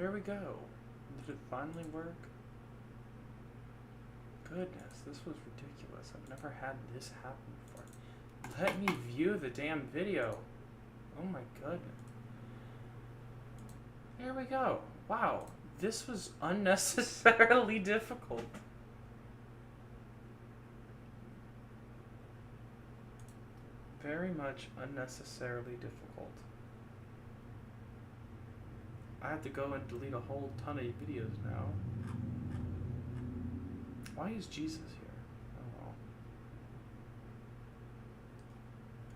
There we go. Did it finally work? Goodness, this was ridiculous. I've never had this happen before. Let me view the damn video. Oh my goodness. There we go. Wow, this was unnecessarily difficult. Very much unnecessarily difficult. I have to go and delete a whole ton of videos now. Why is Jesus here? Oh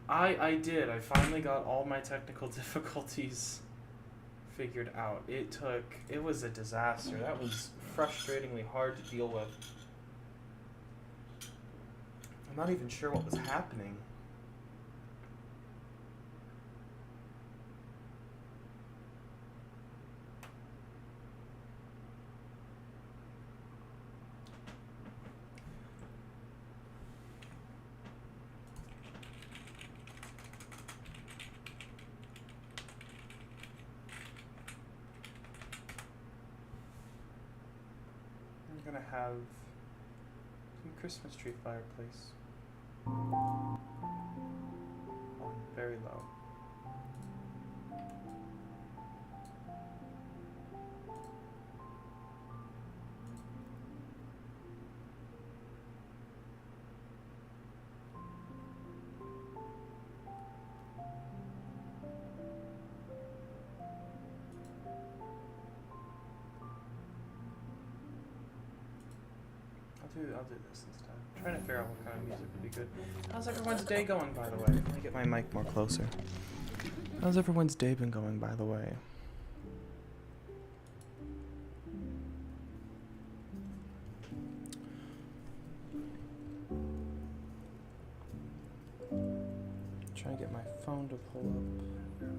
well. I did. I finally got all my technical difficulties figured out. It was a disaster. That was frustratingly hard to deal with. I'm not even sure what was happening. I'm gonna have some Christmas tree fireplace on very low. I'll do this instead. I'm trying to figure out what kind of music would be good. How's everyone's day going, by the way? Let me get my mic more closer. How's everyone's day been going, by the way? Trying to get my phone to pull up.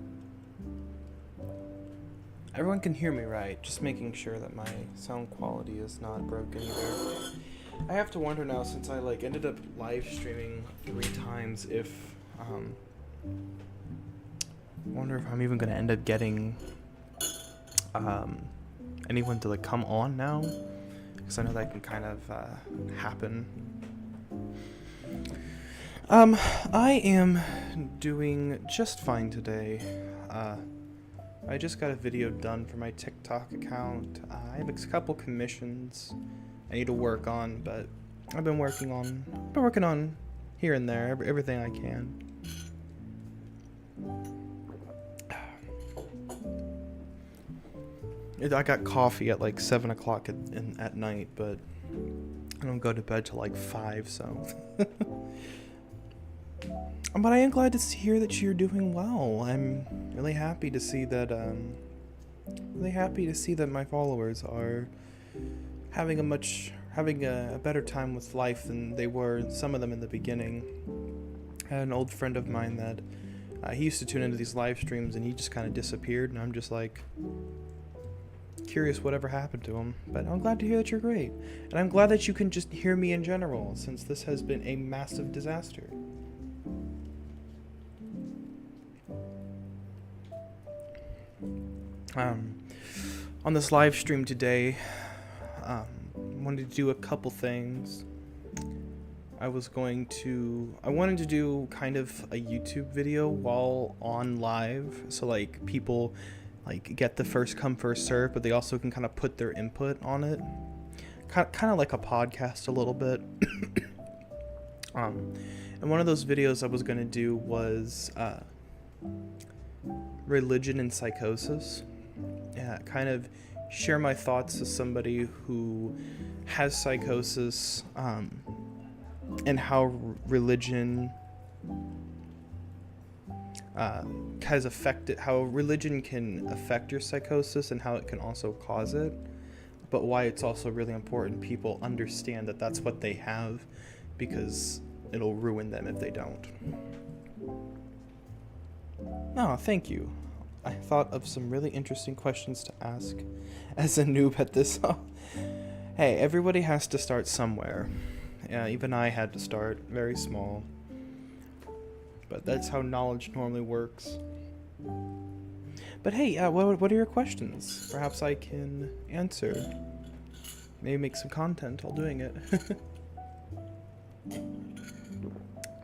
Everyone can hear me, right? Just making sure that my sound quality is not broken either. I have to wonder now, since I ended up live streaming 3 times, if I wonder if I'm even gonna end up getting anyone to come on now, because I know that can kind of happen. I am doing just fine today. I just got a video done for my TikTok account. I have a couple commissions I need to work on, but I've been working on here and there, everything I can. I got coffee at 7 o'clock at night, but I don't go to bed till 5, so. But I am glad to hear that you're doing well. I'm really happy to see that. My followers are having a better time with life than they were, some of them, in the beginning. I had an old friend of mine that he used to tune into these live streams, and he just kind of disappeared, and I'm just curious whatever happened to him. But I'm glad to hear that you're great, and I'm glad that you can just hear me in general, since this has been a massive disaster. On this live stream today, wanted to do a couple things. I wanted to do kind of a YouTube video while on live, so people get the first come first serve, but they also can kind of put their input on it, kind of like a podcast a little bit. And one of those videos I was going to do was religion and psychosis. Yeah, kind of share my thoughts as somebody who has psychosis, and how religion how religion can affect your psychosis, and how it can also cause it, but why it's also really important people understand that that's what they have, because it'll ruin them if they don't. Oh, thank you. I thought of some really interesting questions to ask as a noob at this. Hey, everybody has to start somewhere. Yeah, even I had to start very small. But that's how knowledge normally works. But hey, what are your questions? Perhaps I can answer. Maybe make some content while doing it.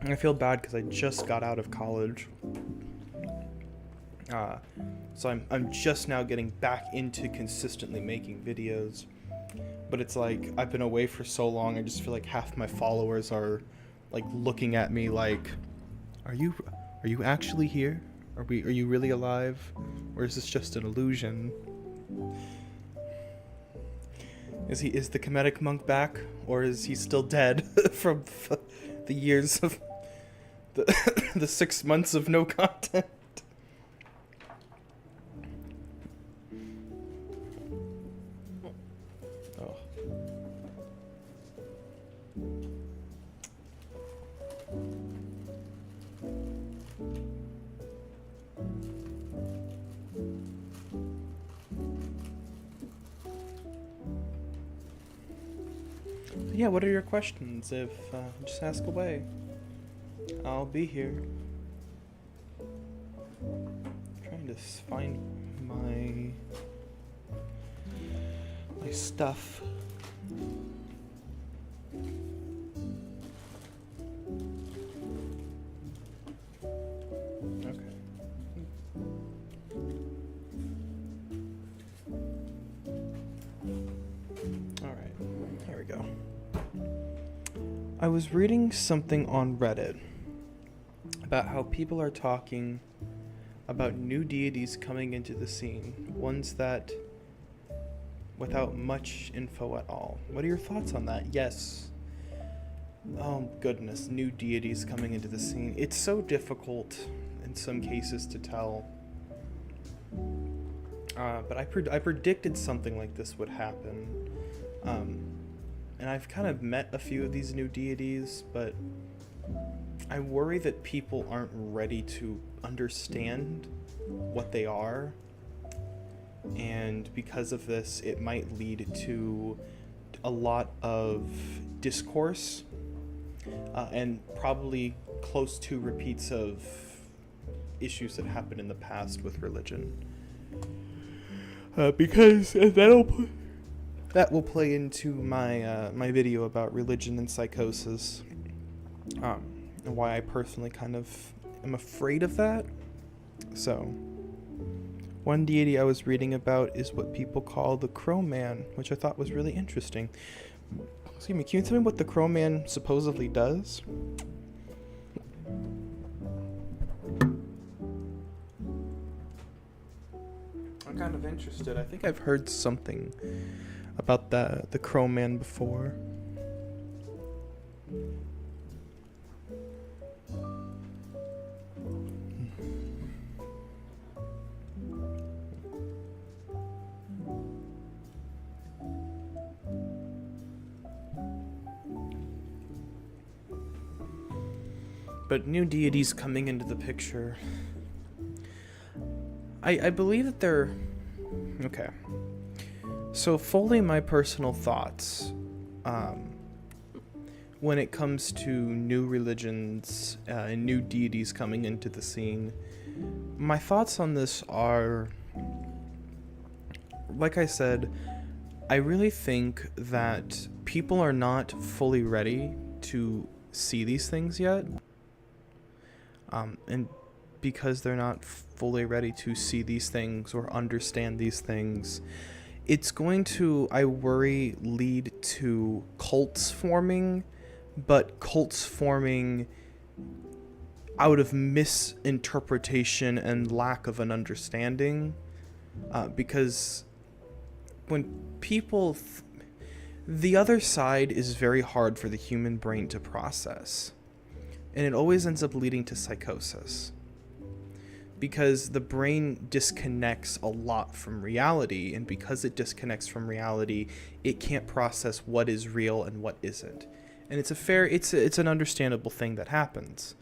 I feel bad because I just got out of college. So I'm just now getting back into consistently making videos. But it's like, I've been away for so long, I just feel like half my followers are like looking at me like, are you actually here? Are you really alive? Or is this just an illusion? Is the Kemetic monk back? Or is he still dead from the years of the 6 months of no content? Oh. Yeah, what are your questions? If just ask away. I'll be here. Trying to find my stuff. Okay. All right. Here we go. I was reading something on Reddit about how people are talking about new deities coming into the scene, ones that without much info at all. What are your thoughts on that? Yes. Oh goodness, new deities coming into the scene. It's so difficult in some cases to tell. But I predicted something like this would happen. And I've kind of met a few of these new deities, but I worry that people aren't ready to understand what they are. And because of this, it might lead to a lot of discourse and probably close to repeats of issues that happened in the past with religion. Because that will play into my my video about religion and psychosis, and why I personally kind of am afraid of that. So, one deity I was reading about is what people call the Crow Man, which I thought was really interesting. Excuse me, can you tell me what the Crow Man supposedly does? I'm kind of interested. I think I've heard something about the Crow Man before. But new deities coming into the picture. I believe that they're... Okay. So, fully my personal thoughts when it comes to new religions and new deities coming into the scene, my thoughts on this are, like I said, I really think that people are not fully ready to see these things yet. And because they're not fully ready to see these things or understand these things, it's going to, I worry, lead to cults forming, but cults forming out of misinterpretation and lack of an understanding. Because when people... the other side is very hard for the human brain to process. And it always ends up leading to psychosis. Because the brain disconnects a lot from reality, and because it disconnects from reality, it can't process what is real and what isn't. And it's an understandable thing that happens.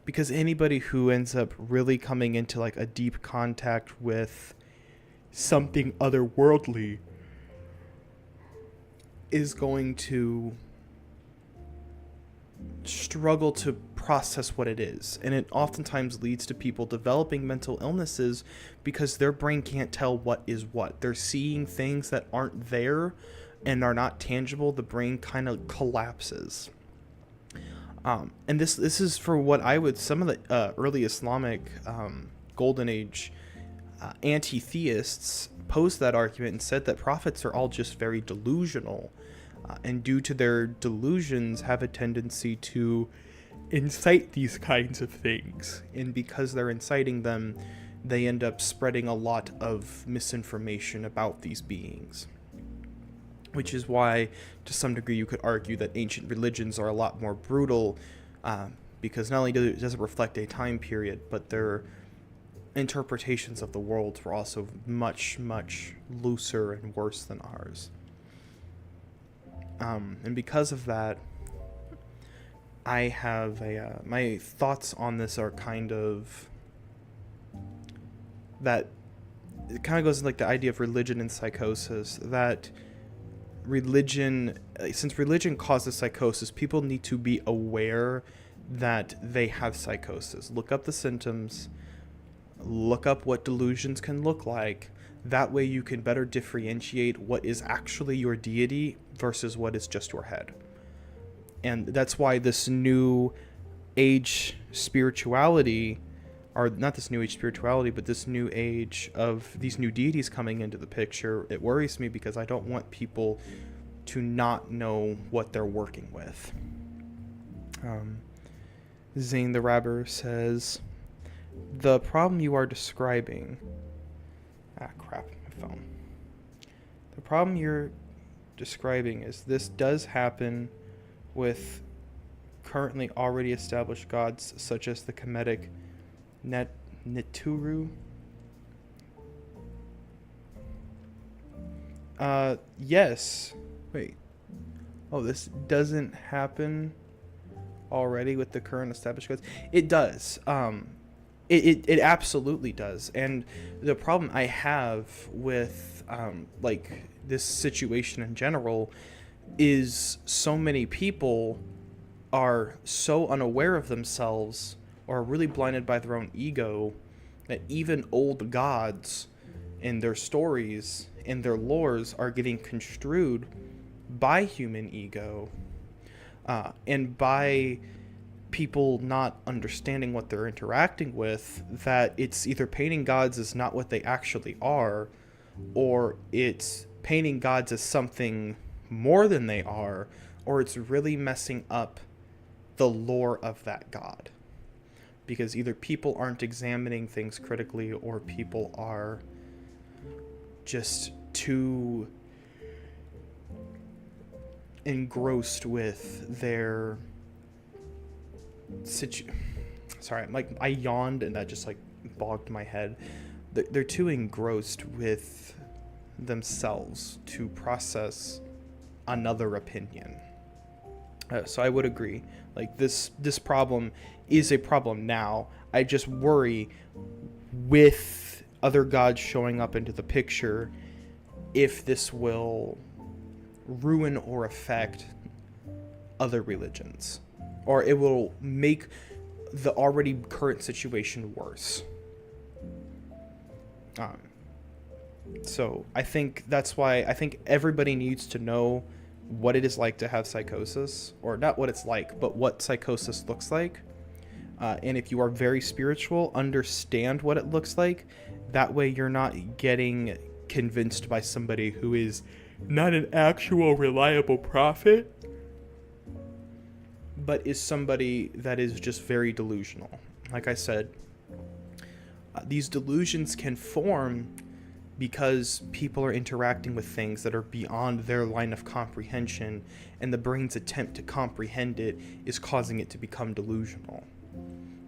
Because anybody who ends up really coming into like a deep contact with something otherworldly is going to struggle to process what it is. And it oftentimes leads to people developing mental illnesses because their brain can't tell what is what. They're seeing things that aren't there and are not tangible. The brain kind of collapses. And this is for what I would, some of the early Islamic Golden Age anti-theists posed that argument and said that prophets are all just very delusional, and due to their delusions have a tendency to incite these kinds of things. And because they're inciting them, they end up spreading a lot of misinformation about these beings. Which is why, to some degree, you could argue that ancient religions are a lot more brutal, because not only does it reflect a time period, but their interpretations of the world were also much, much looser and worse than ours. And because of that, I have my thoughts on this are kind of that it kind of goes like the idea of religion and psychosis, that religion, since religion causes psychosis, people need to be aware that they have psychosis. Look up the symptoms, look up what delusions can look like. That way you can better differentiate what is actually your deity versus what is just your head. And that's why this new age spirituality, or not this new age spirituality, but this new age of these new deities coming into the picture, it worries me because I don't want people to not know what they're working with. Zane the Rabber says, the problem you are describing... crap, my phone. The problem you're describing is this does happen with currently already established gods such as the Kemetic Neturu. Yes. Wait. Oh, this doesn't happen already with the current established gods? It does. It absolutely does. And the problem I have with like this situation in general is so many people are so unaware of themselves or really blinded by their own ego that even old gods in their stories and their lores are getting construed by human ego, and by people not understanding what they're interacting with, that it's either painting gods as not what they actually are, or it's painting gods as something more than they are, or it's really messing up the lore of that god. Because either people aren't examining things critically, or people are just too engrossed with their sorry, I yawned and that just bogged my head. They're too engrossed with themselves to process another opinion. So I would agree. This problem is a problem now. I just worry with other gods showing up into the picture if this will ruin or affect other religions, or it will make the already current situation worse. So I think that's why I think everybody needs to know what it is like to have psychosis, or not what it's like, but what psychosis looks like. And if you are very spiritual, understand what it looks like. That way you're not getting convinced by somebody who is not an actual reliable prophet, but is somebody that is just very delusional. Like I said, these delusions can form because people are interacting with things that are beyond their line of comprehension, and the brain's attempt to comprehend it is causing it to become delusional.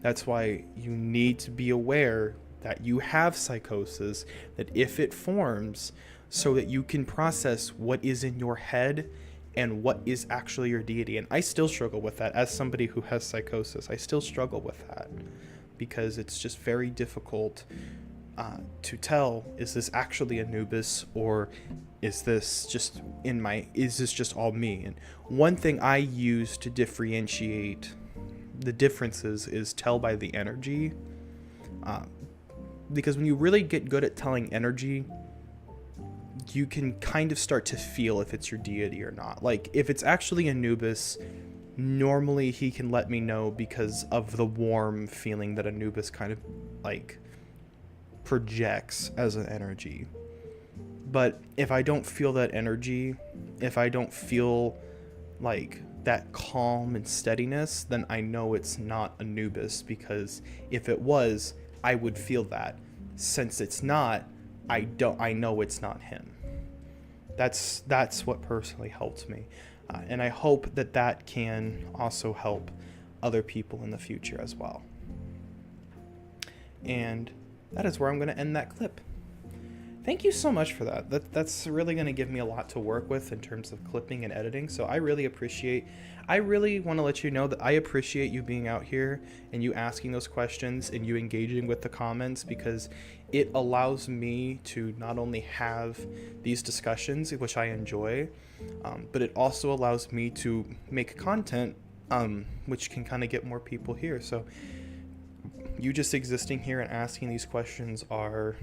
That's why you need to be aware that you have psychosis, that if it forms, so that you can process what is in your head and what is actually your deity. And I still struggle with that as somebody who has psychosis. I still struggle with that because it's just very difficult to tell, is this actually Anubis, or is this just is this just all me? And one thing I use to differentiate the differences is tell by the energy. Because when you really get good at telling energy, you can kind of start to feel if it's your deity or not. Like, if it's actually Anubis, normally he can let me know because of the warm feeling that Anubis kind of, like, projects as an energy. But if I don't feel that energy, if I don't feel, like, that calm and steadiness, then I know it's not Anubis, because if it was, I would feel that. Since it's not, I know it's not him. That's what personally helped me. And I hope that can also help other people in the future as well. And that is where I'm going to end that clip. Thank you so much for that. That's really going to give me a lot to work with in terms of clipping and editing. So I really want to let you know that I appreciate you being out here and you asking those questions and you engaging with the comments, because it allows me to not only have these discussions, which I enjoy, but it also allows me to make content, which can kind of get more people here. So you just existing here and asking these questions are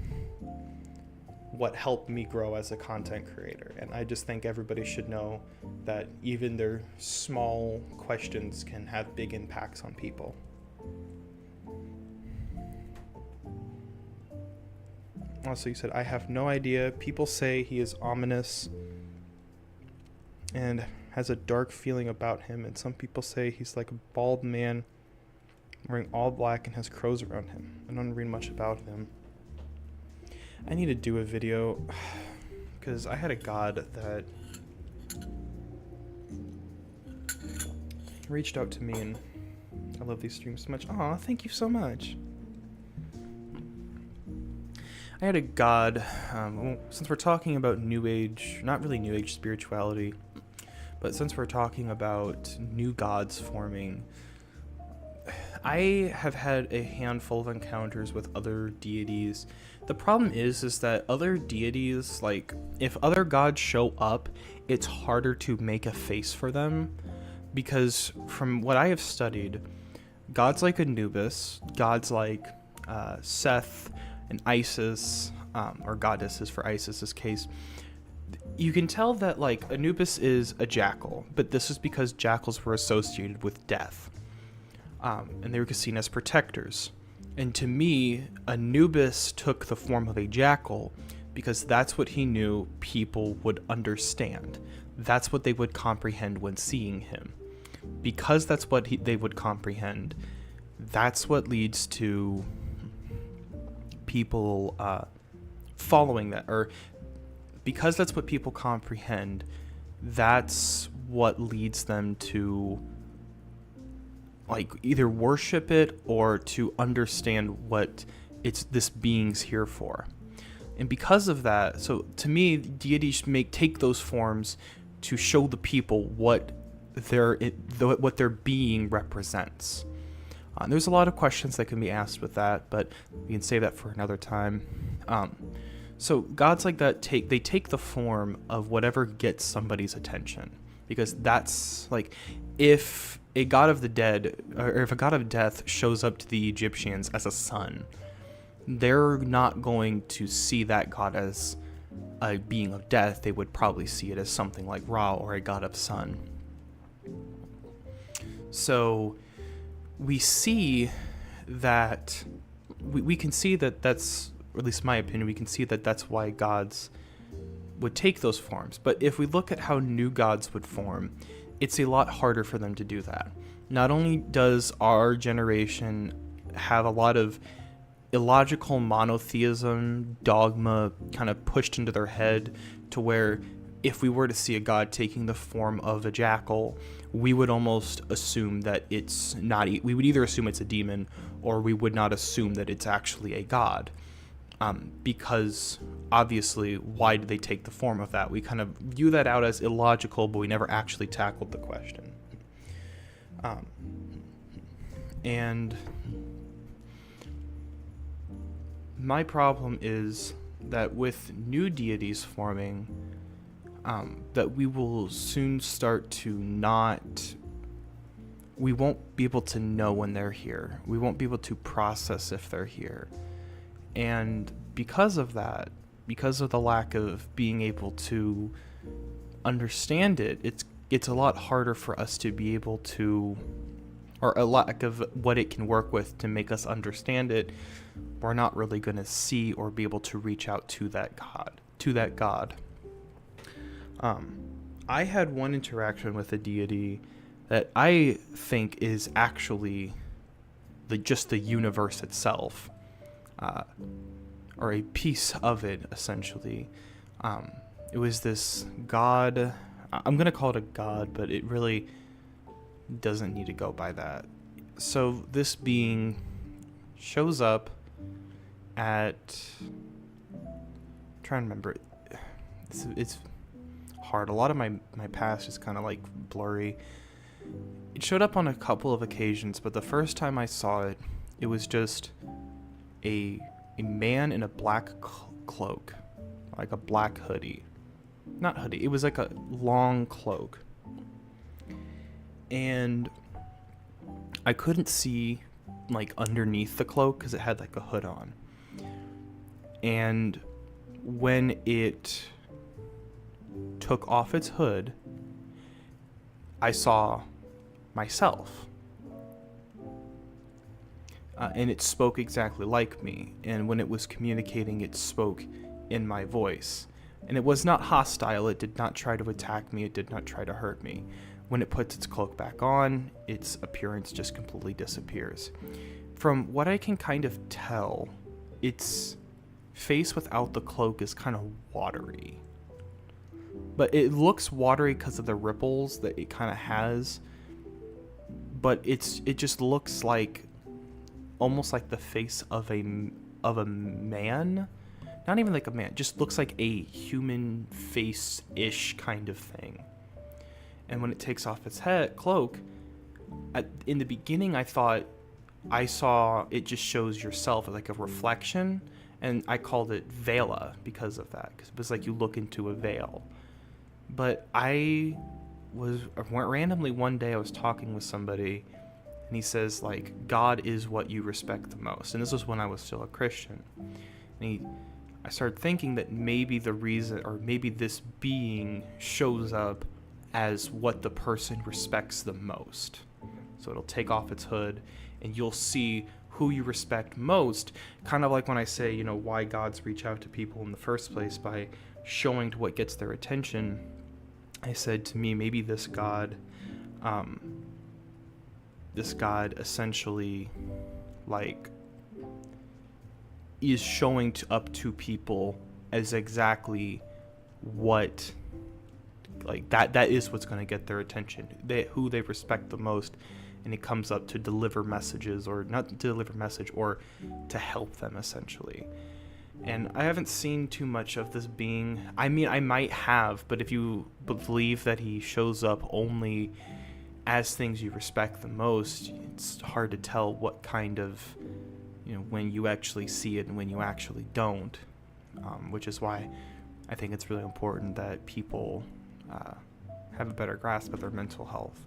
what helped me grow as a content creator. And I just think everybody should know that even their small questions can have big impacts on people. Also, you said, I have no idea. People say he is ominous and has a dark feeling about him. And some people say he's like a bald man wearing all black and has crows around him. I don't read much about him. I need to do a video because I had a god that reached out to me, and I love these streams so much. Aw, thank you so much. I had a god, since we're talking about New Age, not really New Age spirituality, but since we're talking about new gods forming, I have had a handful of encounters with other deities. The problem is that other deities, like, if other gods show up, it's harder to make a face for them, because from what I have studied, gods like Anubis, gods like Seth and Isis, or goddesses for Isis's case, you can tell that, like, Anubis is a jackal, but this is because jackals were associated with death. And they were seen as protectors. And to me, Anubis took the form of a jackal because that's what he knew people would understand. That's what they would comprehend when seeing him. Because that's what they would comprehend, that's what leads to people following that. Or because that's what people comprehend, that's what leads them to, like, either worship it or to understand what this being's here for. And because of that, so to me, deities take those forms to show the people what their being represents. There's a lot of questions that can be asked with that, but we can save that for another time. So gods like that take the form of whatever gets somebody's attention, because that's, like, if a god of the dead, or if a god of death shows up to the Egyptians as a sun, they're not going to see that god as a being of death. They would probably see it as something like Ra, or a god of sun. So we see that we can see that that's, or at least my opinion, we can see that that's why gods would take those forms. But if we look at how new gods would form, it's a lot harder for them to do that. Not only does our generation have a lot of illogical monotheism, dogma kind of pushed into their head, to where if we were to see a god taking the form of a jackal, we would almost assume that it's not, we would either assume it's a demon, or we would not assume that it's actually a god. Because obviously, why did they take the form of that? We kind of view that out as illogical, but we never actually tackled the question. And my problem is that with new deities forming, that we will soon start to not we won't be able to know when they're here. We won't be able to process if they're here. And because of that, because of the lack of being able to understand it, it's a lot harder for us to be able to, or a lack of what it can work with to make us understand it. We're not really going to see or be able to reach out to that God. I had one interaction with a deity that I think is actually just the universe itself, or a piece of it, essentially. It was this god. I'm going to call it a god, but it really doesn't need to go by that. So this being shows up at... I'm trying to remember. It's hard. A lot of my past is kind of like blurry. It showed up on a couple of occasions, but the first time I saw it, it was just a man in a black cloak, like a black hoodie. Not hoodie, it was like a long cloak. And I couldn't see like underneath the cloak because it had like a hood on. And when it took off its hood, I saw myself. And it spoke exactly like me. And when it was communicating, it spoke in my voice. And it was not hostile. It did not try to attack me. It did not try to hurt me. When it puts its cloak back on, its appearance just completely disappears. From what I can kind of tell, its face without the cloak is kind of watery. But it looks watery because of the ripples that it kind of has. But it just looks like almost like the face of a man. Not even like a man, just looks like a human face-ish kind of thing. And when it takes off its cloak, in the beginning I thought I saw it just shows yourself like a reflection, and I called it Vela because of that, because it was like you look into a veil. But randomly one day I was talking with somebody, and he says like, God is what you respect the most. And this was when I was still a Christian. And I started thinking that maybe the reason, or maybe this being shows up as what the person respects the most. So it'll take off its hood and you'll see who you respect most. Kind of like when I say, why gods reach out to people in the first place by showing to what gets their attention. I said, to me, maybe this god essentially like is showing up to people as exactly what, like that is what's going to get their attention, who they respect the most, and it comes up to deliver messages, or not to deliver message, or to help them essentially. And I haven't seen too much of this being. I mean, I might have, but if you believe that he shows up only as things you respect the most, it's hard to tell what kind of, when you actually see it and when you actually don't, which is why I think it's really important that people have a better grasp of their mental health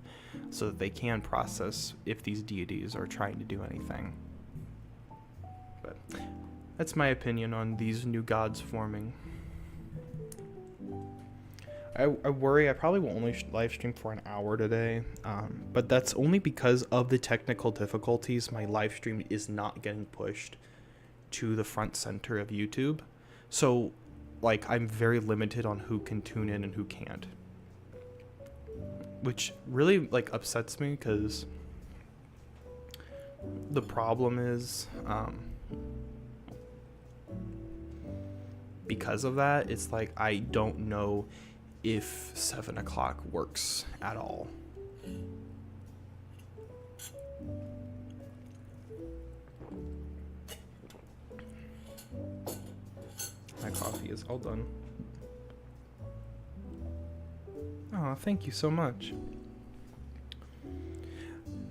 so that they can process if these deities are trying to do anything. But that's my opinion on these new gods forming. I worry I probably will only live stream for an hour today, but that's only because of the technical difficulties. My live stream is not getting pushed to the front center of YouTube, so I'm very limited on who can tune in and who can't, which really upsets me, because the problem is because of that, it's I don't know if 7 o'clock works at all. My coffee is all done. Oh, thank you so much.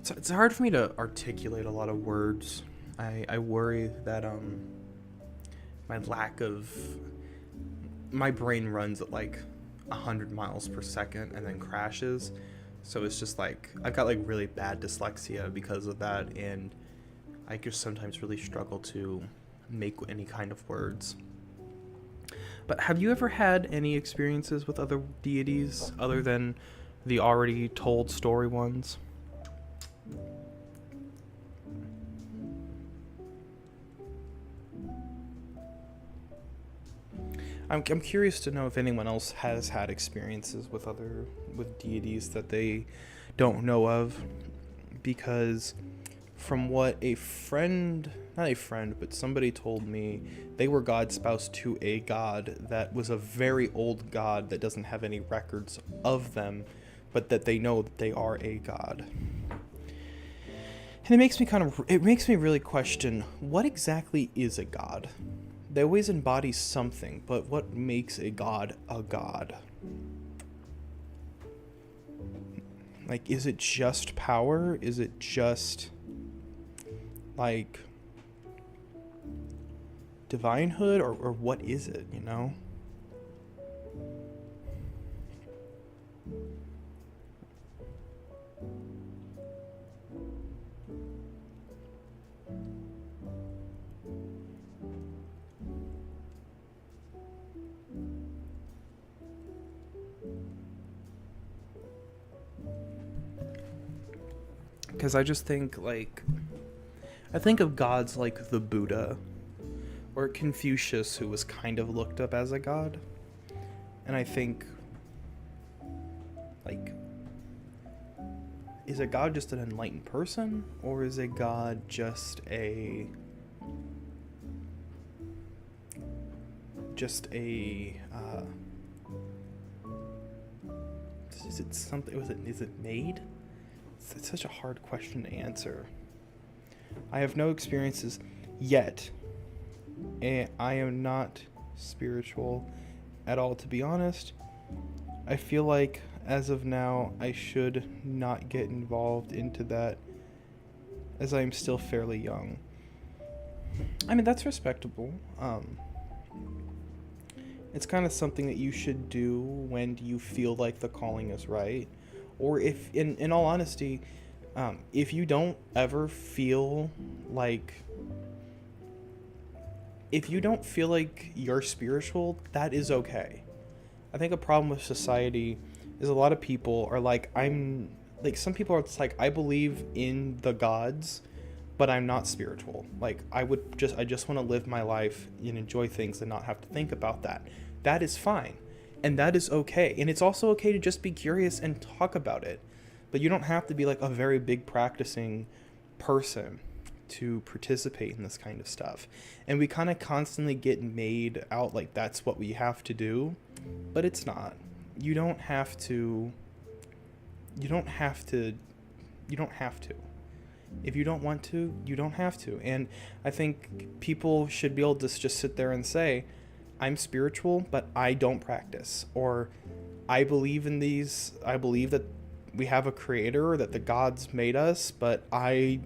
It's hard for me to articulate a lot of words. I worry that my brain runs at 100 miles per second and then crashes. So it's just like, I've got like really bad dyslexia because of that, and I just sometimes really struggle to make any kind of words. But have you ever had any experiences with other deities other than the already told story ones? I'm curious to know if anyone else has had experiences with deities that they don't know of, because from what not a friend, but somebody told me, they were God's spouse to a god that was a very old god that doesn't have any records of them, but that they know that they are a god. And it makes me really question, what exactly is a god? They always embody something, but what makes a god a god? Like, is it just power? Is it just, like, divinehood? Or what is it, you know? Because I just think, like, I think of gods like the Buddha or Confucius, who was kind of looked up as a god. And I think, like, is a god just an enlightened person? Or is a god just a is it something, is it made? It's such a hard question to answer. I have no experiences yet, and I am not spiritual at all, to be honest. I feel like, as of now, I should not get involved into that, as I am still fairly young. I mean, that's respectable. It's kind of something that you should do when you feel like the calling is right. Or if, in all honesty, if you don't ever feel like, you're spiritual, that is okay. I think a problem with society is a lot of people are like, some people are just like, I believe in the gods, but I'm not spiritual. Like, I just want to live my life and enjoy things and not have to think about that. That is fine. And that is okay. And it's also okay to just be curious and talk about it. But you don't have to be like a very big practicing person to participate in this kind of stuff. And we kind of constantly get made out like that's what we have to do. But it's not. You don't have to. You don't have to. If you don't want to, you don't have to. And I think people should be able to just sit there and say, I'm spiritual, but I don't practice. Or I believe that we have a creator, or that the gods made us, but I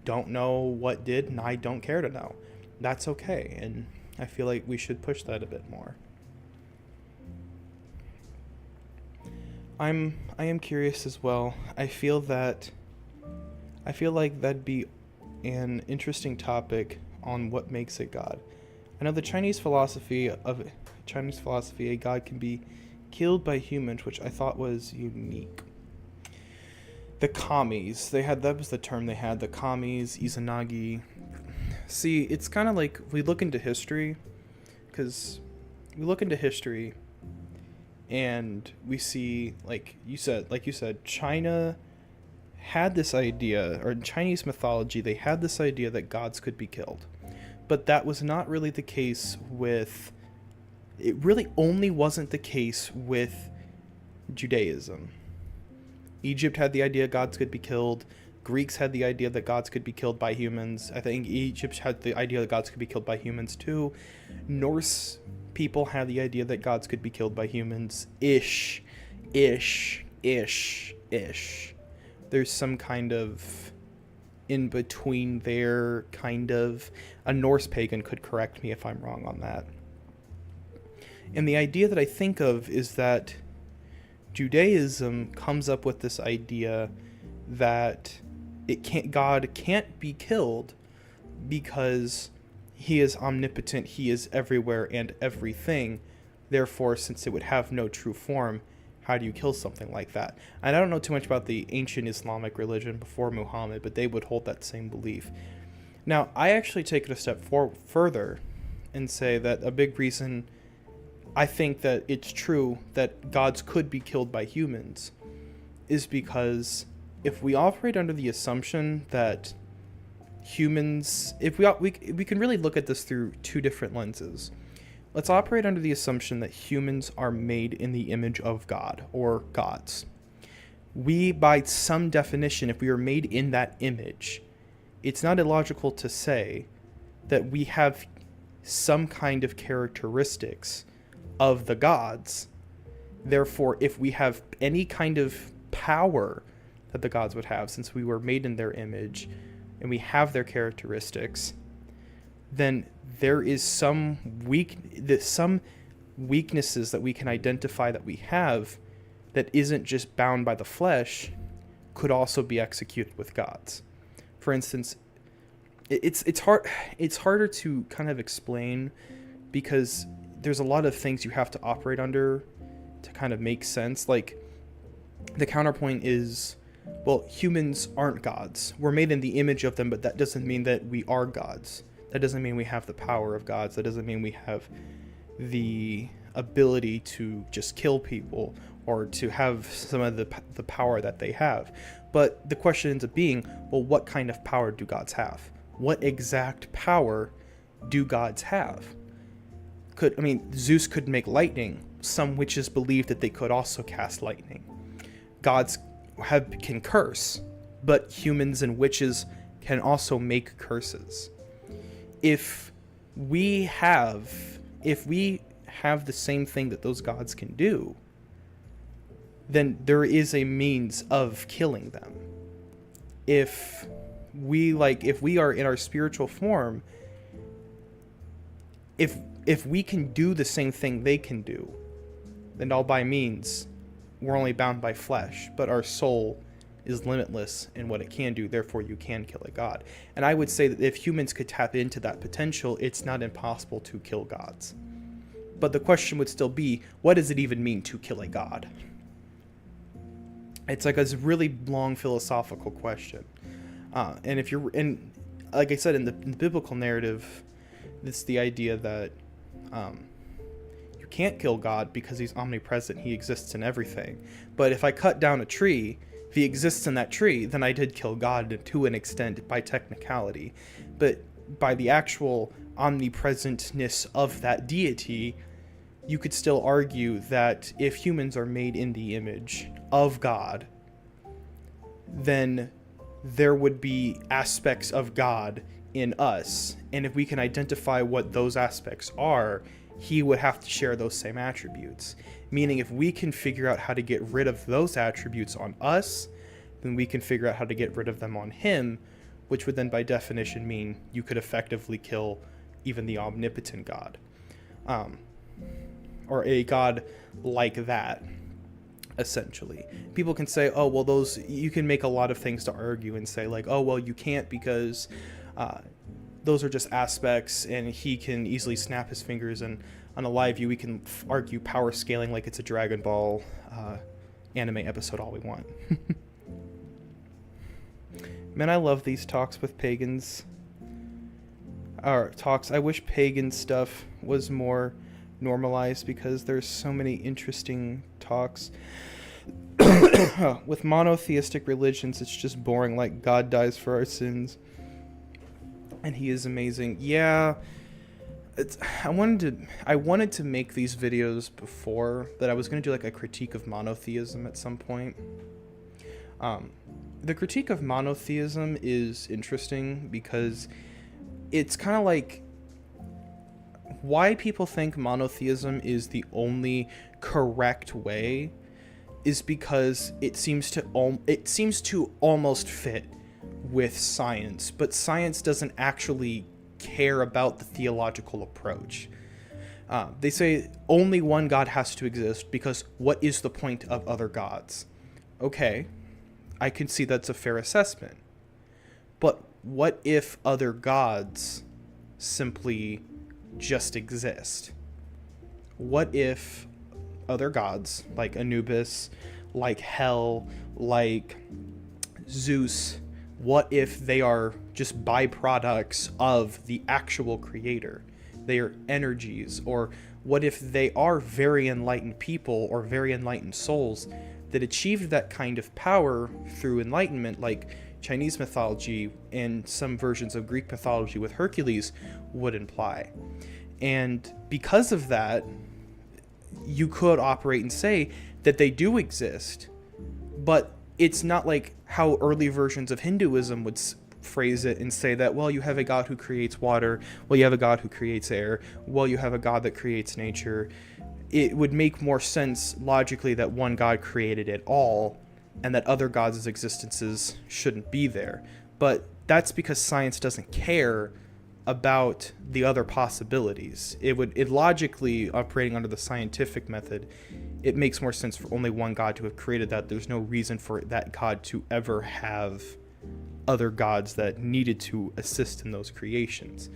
don't know what did, and I don't care to know. That's okay. And I feel like we should push that a bit more. I am curious as well. I feel like that'd be an interesting topic on what makes a god. I know the Chinese philosophy, a god can be killed by humans, which I thought was unique. The kammis, that was the term they had, the kammis, Izanagi. See, it's kind of like, we look into history, and we see, like you said, China had this idea, or in Chinese mythology, they had this idea that gods could be killed. But that was not really the case it really only wasn't the case with Judaism. Egypt had the idea gods could be killed. Greeks had the idea that gods could be killed by humans. I think Egypt had the idea that gods could be killed by humans too. Norse people had the idea that gods could be killed by humans. Ish. There's some kind of in between there, kind of. A Norse pagan could correct me if I'm wrong on that. And the idea that I think of is that Judaism comes up with this idea that God can't be killed because he is omnipotent, he is everywhere and everything. Therefore, since it would have no true form, how do you kill something like that? And I don't know too much about the ancient Islamic religion before Muhammad, but they would hold that same belief. Now, I actually take it a step further and say that a big reason I think that it's true that gods could be killed by humans is because if we operate under the assumption that humans, if we can really look at this through two different lenses. Let's operate under the assumption that humans are made in the image of God or gods. We, by some definition, if we are made in that image, it's not illogical to say that we have some kind of characteristics of the gods. Therefore, if we have any kind of power that the gods would have, since we were made in their image and we have their characteristics, then there is some weaknesses that we can identify that we have that isn't just bound by the flesh, could also be executed with gods. For instance, it's harder to kind of explain because there's a lot of things you have to operate under to kind of make sense. Like, the counterpoint is, well, humans aren't gods. We're made in the image of them, but that doesn't mean that we are gods. That doesn't mean we have the power of gods. That doesn't mean we have the ability to just kill people or to have some of the power that they have. But the question ends up being, well, what kind of power do gods have? What exact power do gods have? Zeus could make lightning. Some witches believe that they could also cast lightning. Gods can curse, but humans and witches can also make curses. If we have the same thing that those gods can do, then there is a means of killing them. If we are in our spiritual form, if we can do the same thing they can do, then all by means we're only bound by flesh, but our soul is limitless in what it can do, therefore you can kill a god. And I would say that if humans could tap into that potential, it's not impossible to kill gods. But the question would still be, what does it even mean to kill a god? It's like a really long philosophical question. And like I said, in the biblical narrative, it's the idea that you can't kill God because he's omnipresent, he exists in everything. But if I cut down a tree, if he exists in that tree, then I did kill God to an extent by technicality. But by the actual omnipresentness of that deity, you could still argue that if humans are made in the image of God, then there would be aspects of God in us. And if we can identify what those aspects are, he would have to share those same attributes. Meaning, if we can figure out how to get rid of those attributes on us, then we can figure out how to get rid of them on him, which would then by definition mean you could effectively kill even the omnipotent God. Or a god like that, essentially. People can say, oh, well, you can make a lot of things to argue and say, like, oh, well, you can't because those are just aspects and he can easily snap his fingers. And on a live view, we can argue power scaling like it's a Dragon Ball anime episode all we want. Man, I love these talks with pagans. I wish pagan stuff was more normalized because there's so many interesting talks. With monotheistic religions, it's just boring, like God dies for our sins and he is amazing. Yeah, I wanted to make these videos before that. I was going to do like a critique of monotheism at some point. The critique of monotheism is interesting because it's kind of like why people think monotheism is the only correct way is because it seems to almost fit with science, but science doesn't actually care about the theological approach. They say only one God has to exist because what is the point of other gods? Okay, I can see that's a fair assessment. But what if other gods simply just exist? What if other gods, like Anubis, like Hel, like Zeus, what if they are just byproducts of the actual creator? They are energies. Or what if they are very enlightened people or very enlightened souls that achieved that kind of power through enlightenment, like Chinese mythology and some versions of Greek mythology with Hercules would imply? And because of that, you could operate and say that they do exist, but it's not like how early versions of Hinduism would phrase it and say that, well, you have a god who creates water, well, you have a god who creates air, well, you have a god that creates nature. It would make more sense logically that one god created it all and that other gods' existences shouldn't be there. But that's because science doesn't care about the other possibilities. It logically, operating under the scientific method, it makes more sense for only one god to have created that. There's no reason for that god to ever have other gods that needed to assist in those creations.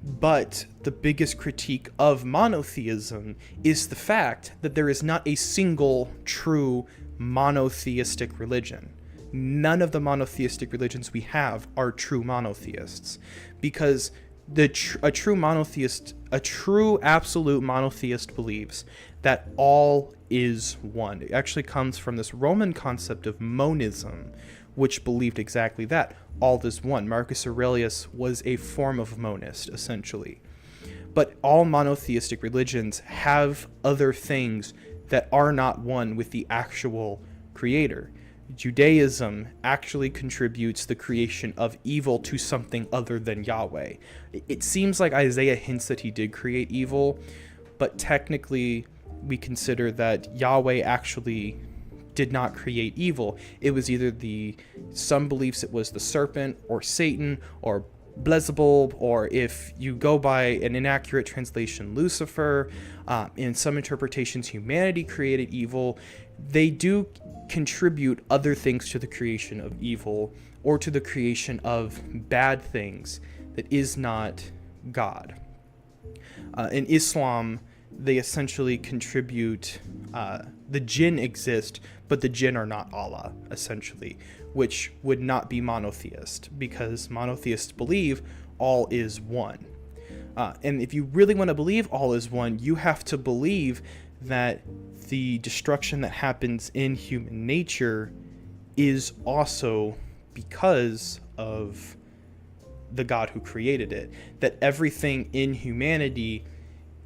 But the biggest critique of monotheism is the fact that there is not a single true monotheistic religion. None of the monotheistic religions we have are true monotheists, because a true absolute monotheist believes that all is one. It actually comes from this Roman concept of monism, which believed exactly that. All is one. Marcus Aurelius was a form of monist, essentially. But all monotheistic religions have other things that are not one with the actual creator. Judaism actually contributes the creation of evil to something other than Yahweh. It seems like Isaiah hints that he did create evil, but technically we consider that Yahweh actually did not create evil. It was either some beliefs it was the serpent or Satan or Beelzebub, or if you go by an inaccurate translation, Lucifer. In some interpretations, humanity created evil. They do contribute other things to the creation of evil or to the creation of bad things that is not God. In Islam, they essentially contribute, the jinn exist, but the jinn are not Allah, essentially, which would not be monotheist, because monotheists believe all is one. And if you really want to believe all is one, you have to believe that the destruction that happens in human nature is also because of the God who created it, that everything in humanity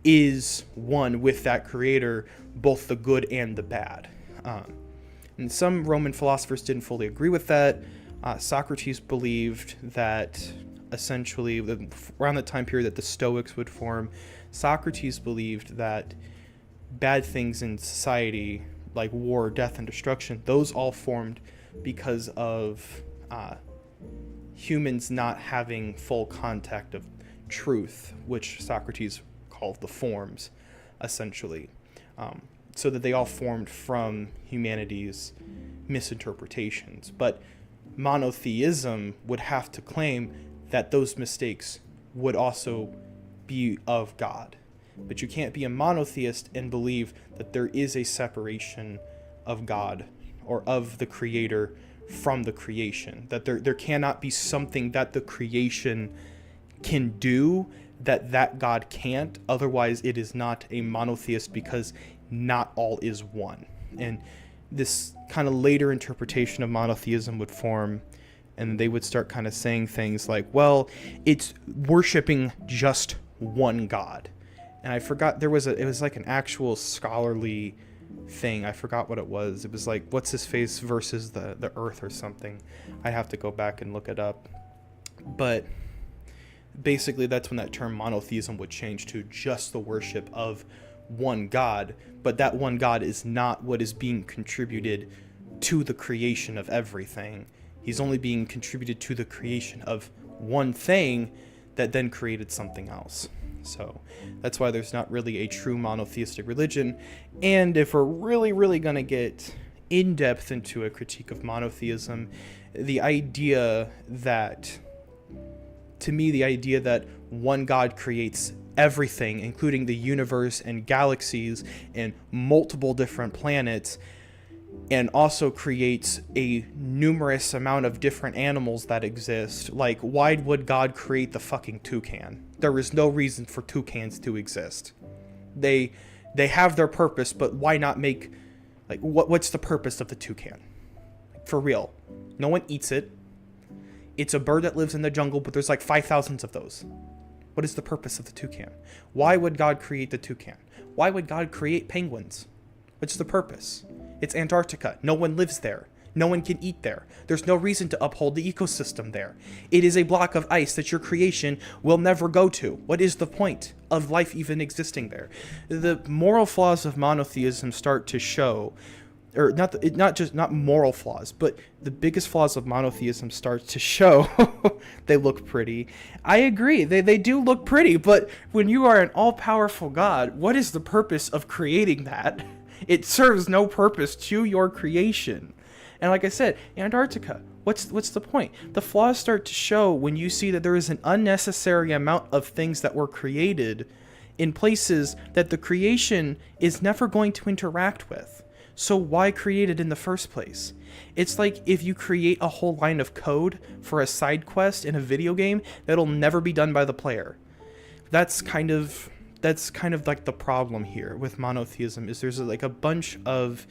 is one with that creator, both the good and the bad. And some Roman philosophers didn't fully agree with that. Socrates believed that essentially around the time period that the Stoics would form, Socrates believed that bad things in society, like war, death, and destruction, those all formed because of humans not having full contact of truth, which Socrates called the forms, essentially. So that they all formed from humanity's misinterpretations. But monotheism would have to claim that those mistakes would also be of God. But you can't be a monotheist and believe that there is a separation of God or of the creator from the creation. That there cannot be something that the creation can do that God can't. Otherwise, it is not a monotheist, because not all is one. And this kind of later interpretation of monotheism would form, and they would start kind of saying things like, well, it's worshiping just one God. And I forgot, it was like an actual scholarly thing. I forgot what it was. It was like, what's his face versus the earth or something. I have to go back and look it up. But basically that's when that term monotheism would change to just the worship of one God, but that one God is not what is being contributed to the creation of everything. He's only being contributed to the creation of one thing that then created something else. So that's why there's not really a true monotheistic religion. And if we're really, really going to get in depth into a critique of monotheism, the idea that one God creates everything, including the universe and galaxies and multiple different planets, and also creates a numerous amount of different animals that exist. Like, why would God create the fucking toucan? There is no reason for toucans to exist. They have their purpose, but why not make, like, what's the purpose of the toucan? For real. No one eats it. It's a bird that lives in the jungle, but there's like 5,000 of those. What is the purpose of the toucan? Why would God create the toucan? Why would God create penguins? What's the purpose? It's Antarctica. No one lives there. No one can eat there. There's no reason to uphold the ecosystem there. It is a block of ice that your creation will never go to. What is the point of life even existing there? The moral flaws of monotheism start to show, or not moral flaws, but the biggest flaws of monotheism start to show. They look pretty. I agree. They do look pretty, but when you are an all-powerful God, what is the purpose of creating that? It serves no purpose to your creation. And like I said, Antarctica, what's the point? The flaws start to show when you see that there is an unnecessary amount of things that were created in places that the creation is never going to interact with. So why create it in the first place? It's like if you create a whole line of code for a side quest in a video game that'll never be done by the player. That's kind of like the problem here with monotheism, is there's like a bunch of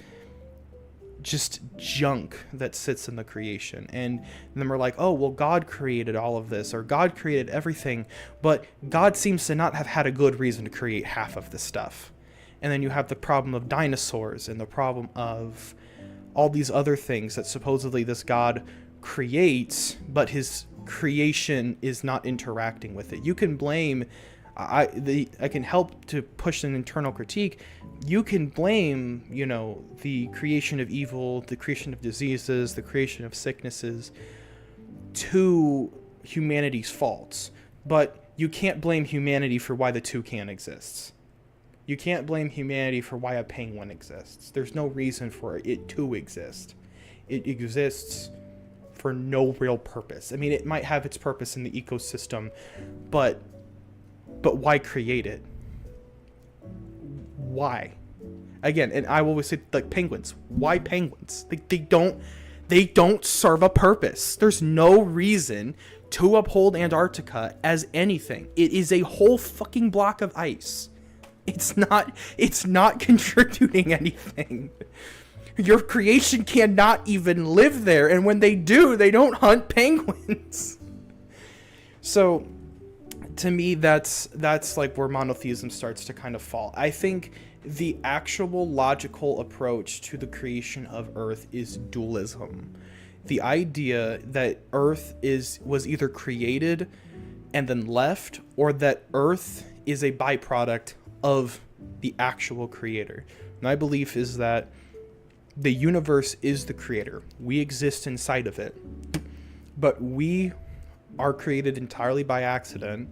just junk that sits in the creation, and then we're like, oh well, God created all of this, or God created everything, but God seems to not have had a good reason to create half of this stuff. And then you have the problem of dinosaurs and the problem of all these other things that supposedly this God creates, but his creation is not interacting with it. You can blame, I can help to push an internal critique. You can blame, the creation of evil, the creation of diseases, the creation of sicknesses to humanity's faults, but you can't blame humanity for why the toucan exists. You can't blame humanity for why a penguin exists. There's no reason for it to exist. It exists for no real purpose. I mean, it might have its purpose in the ecosystem, but why create it? Why? Again, and I will always say, like, penguins. Why penguins? They don't serve a purpose. There's no reason to uphold Antarctica as anything. It is a whole fucking block of ice. It's not contributing anything. Your creation cannot even live there, and when they do, they don't hunt penguins. So, to me, that's like where monotheism starts to kind of fall. I think the actual logical approach to the creation of Earth is dualism. The idea that Earth was either created and then left, or that Earth is a byproduct of the actual creator. My belief is that the universe is the creator. We exist inside of it, but we are created entirely by accident.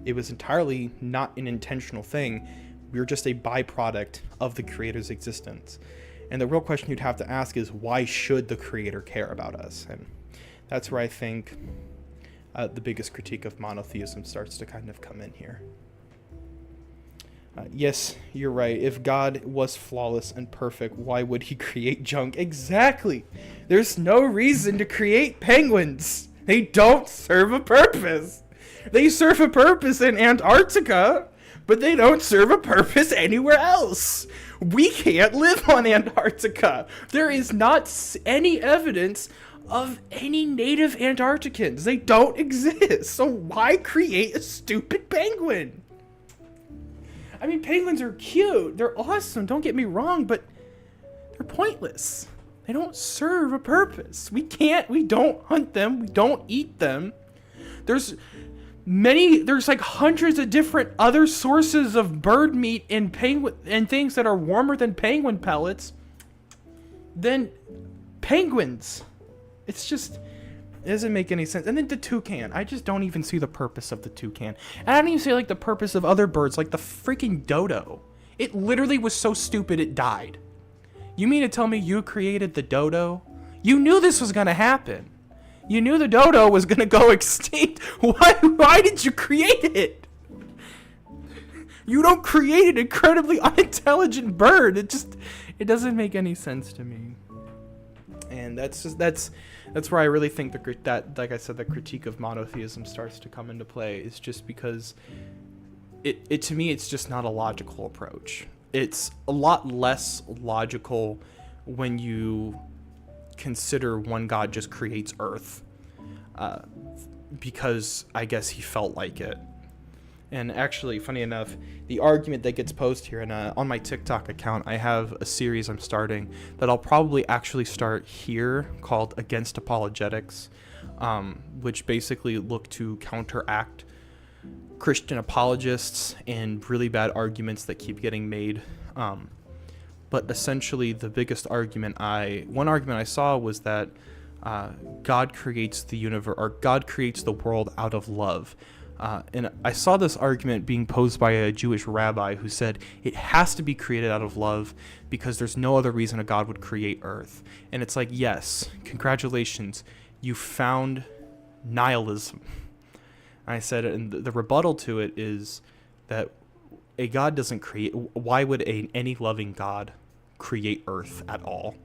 It was entirely not an intentional thing. We're just a byproduct of the creator's existence. And the real question you'd have to ask is, why should the creator care about us? And that's where I think the biggest critique of monotheism starts to kind of come in here. Yes, you're right. If God was flawless and perfect, why would he create junk? Exactly. There's no reason to create penguins. They don't serve a purpose. They serve a purpose in Antarctica, but they don't serve a purpose anywhere else. We can't live on Antarctica. There is not any evidence of any native Antarcticans. They don't exist. So why create a stupid penguin? I mean, penguins are cute. They're awesome. Don't get me wrong, but they're pointless. They don't serve a purpose. We don't hunt them. We don't eat them. There's like hundreds of different other sources of bird meat and penguin and things that are warmer than penguin pellets than penguins. It's just, It doesn't make any sense. And then the toucan. I just don't even see the purpose of the toucan. And I don't even see like the purpose of other birds, like the freaking dodo. It literally was so stupid it died. You mean to tell me you created the dodo? You knew this was gonna happen. You knew the dodo was gonna go extinct. Why did you create it? You don't create an incredibly unintelligent bird. It doesn't make any sense to me. And that's where I really think that like I said, the critique of monotheism starts to come into play. Is just because it to me, it's just not a logical approach. It's a lot less logical when you consider one God just creates Earth, because I guess he felt like it. And actually, funny enough, the argument that gets posed here, and on my TikTok account, I have a series I'm starting that I'll probably actually start here called Against Apologetics, which basically look to counteract Christian apologists and really bad arguments that keep getting made. But essentially, the biggest argument one argument I saw was that God creates the universe, or God creates the world out of love. And I saw this argument being posed by a Jewish rabbi who said it has to be created out of love because there's no other reason a God would create Earth. And it's like, yes, congratulations, you found nihilism. And I said, and the rebuttal to it is that a God doesn't create. Why would any loving God create Earth at all?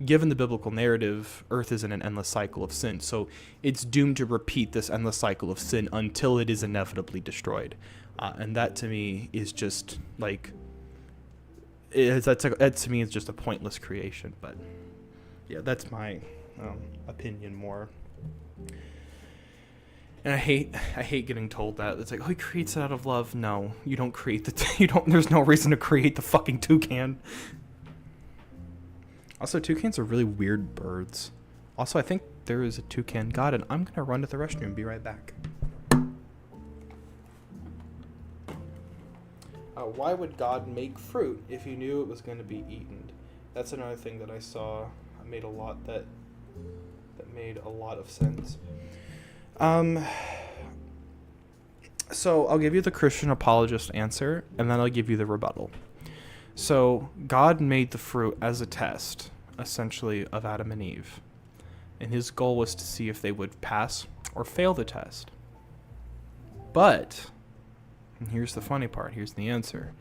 Given the biblical narrative, Earth is in an endless cycle of sin, so it's doomed to repeat this endless cycle of sin until it is inevitably destroyed. And that to me is just like, that to me is just a pointless creation. But yeah, that's my opinion more. And I hate getting told that. It's like, oh, he creates it out of love. No, you don't create there's no reason to create the fucking toucan. Also, toucans are really weird birds. Also, I think there is a toucan god, and I'm gonna run to the restroom and be right back. Why would God make fruit if he knew it was going to be eaten? That's another thing that I saw. I made a lot that made a lot of sense. So I'll give you the Christian apologist answer, and then I'll give you the rebuttal. So God made the fruit as a test, essentially, of Adam and Eve. And his goal was to see if they would pass or fail the test. But, and here's the funny part, here's the answer.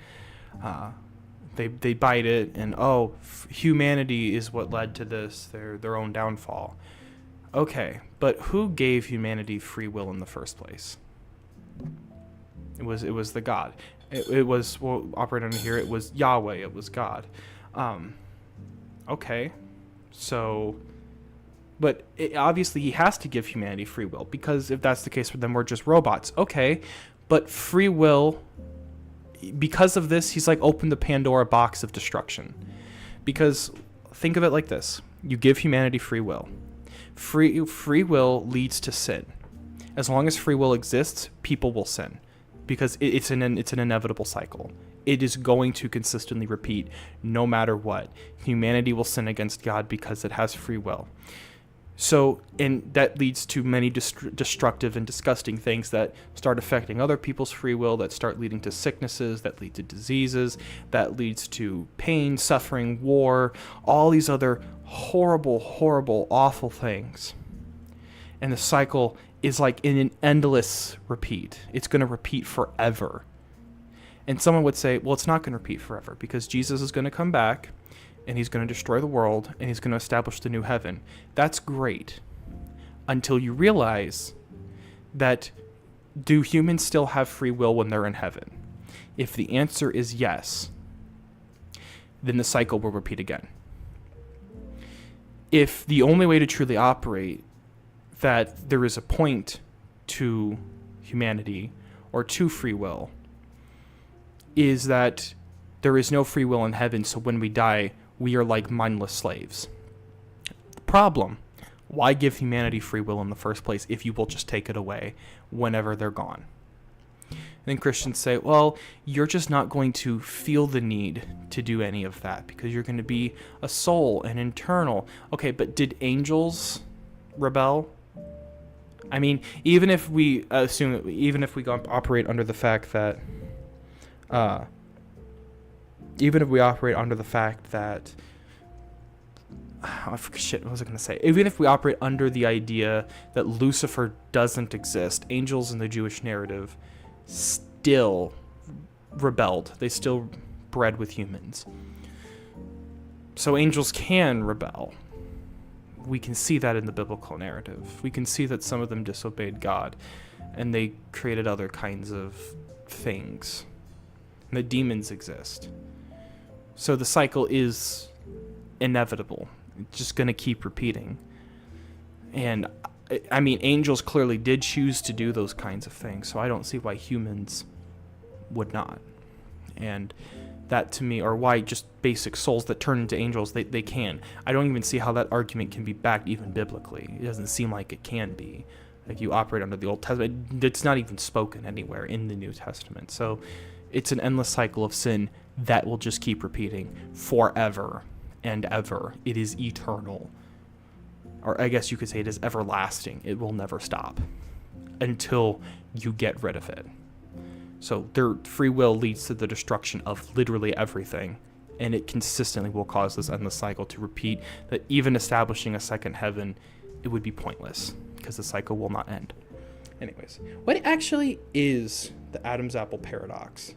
They bite it, and humanity is what led to this, their own downfall. Okay, but who gave humanity free will in the first place? It was the God. It was, we'll operate on here, it was Yahweh, it was God. Okay, so, but obviously he has to give humanity free will, because if that's the case, then we're just robots. Okay, but free will, because of this, he's like opened the Pandora box of destruction. Because think of it like this, you give humanity free will. Free will leads to sin. As long as free will exists, people will sin. Because it's an inevitable cycle. It is going to consistently repeat no matter what. Humanity will sin against God because it has free will. So, and that leads to many destructive and disgusting things that start affecting other people's free will, that start leading to sicknesses, that lead to diseases, that leads to pain, suffering, war, all these other horrible, horrible, awful things. And the cycle is like in an endless repeat. It's going to repeat forever. And someone would say, well, it's not going to repeat forever because Jesus is going to come back and he's going to destroy the world and he's going to establish the new heaven. That's great. Until you realize that, do humans still have free will when they're in heaven? If the answer is yes, then the cycle will repeat again. If the only way to truly operate, that there is a point to humanity or to free will, is that there is no free will in heaven, so when we die, we are like mindless slaves. Problem, why give humanity free will in the first place if you will just take it away whenever they're gone? And then Christians say, well, you're just not going to feel the need to do any of that because you're going to be a soul and internal. Okay, but did angels rebel? I mean, even if we operate under the fact that, what was I going to say? Even if we operate under the idea that Lucifer doesn't exist, angels in the Jewish narrative still rebelled. They still bred with humans. So angels can rebel. We can see that in the biblical narrative. We can see that some of them disobeyed God, and they created other kinds of things. And the demons exist. So the cycle is inevitable. It's just going to keep repeating. And, I mean, angels clearly did choose to do those kinds of things, so I don't see why humans would not. And that to me, or why just basic souls that turn into angels, they can. I don't even see how that argument can be backed even biblically. It doesn't seem like it can be. Like, you operate under the Old Testament. It's not even spoken anywhere in the New Testament. So it's an endless cycle of sin that will just keep repeating forever and ever. It is eternal. Or I guess you could say it is everlasting. It will never stop until you get rid of it. So their free will leads to the destruction of literally everything, and it consistently will cause this endless cycle to repeat, that even establishing a second heaven, it would be pointless because the cycle will not end. Anyways, what actually is the Adam's apple paradox?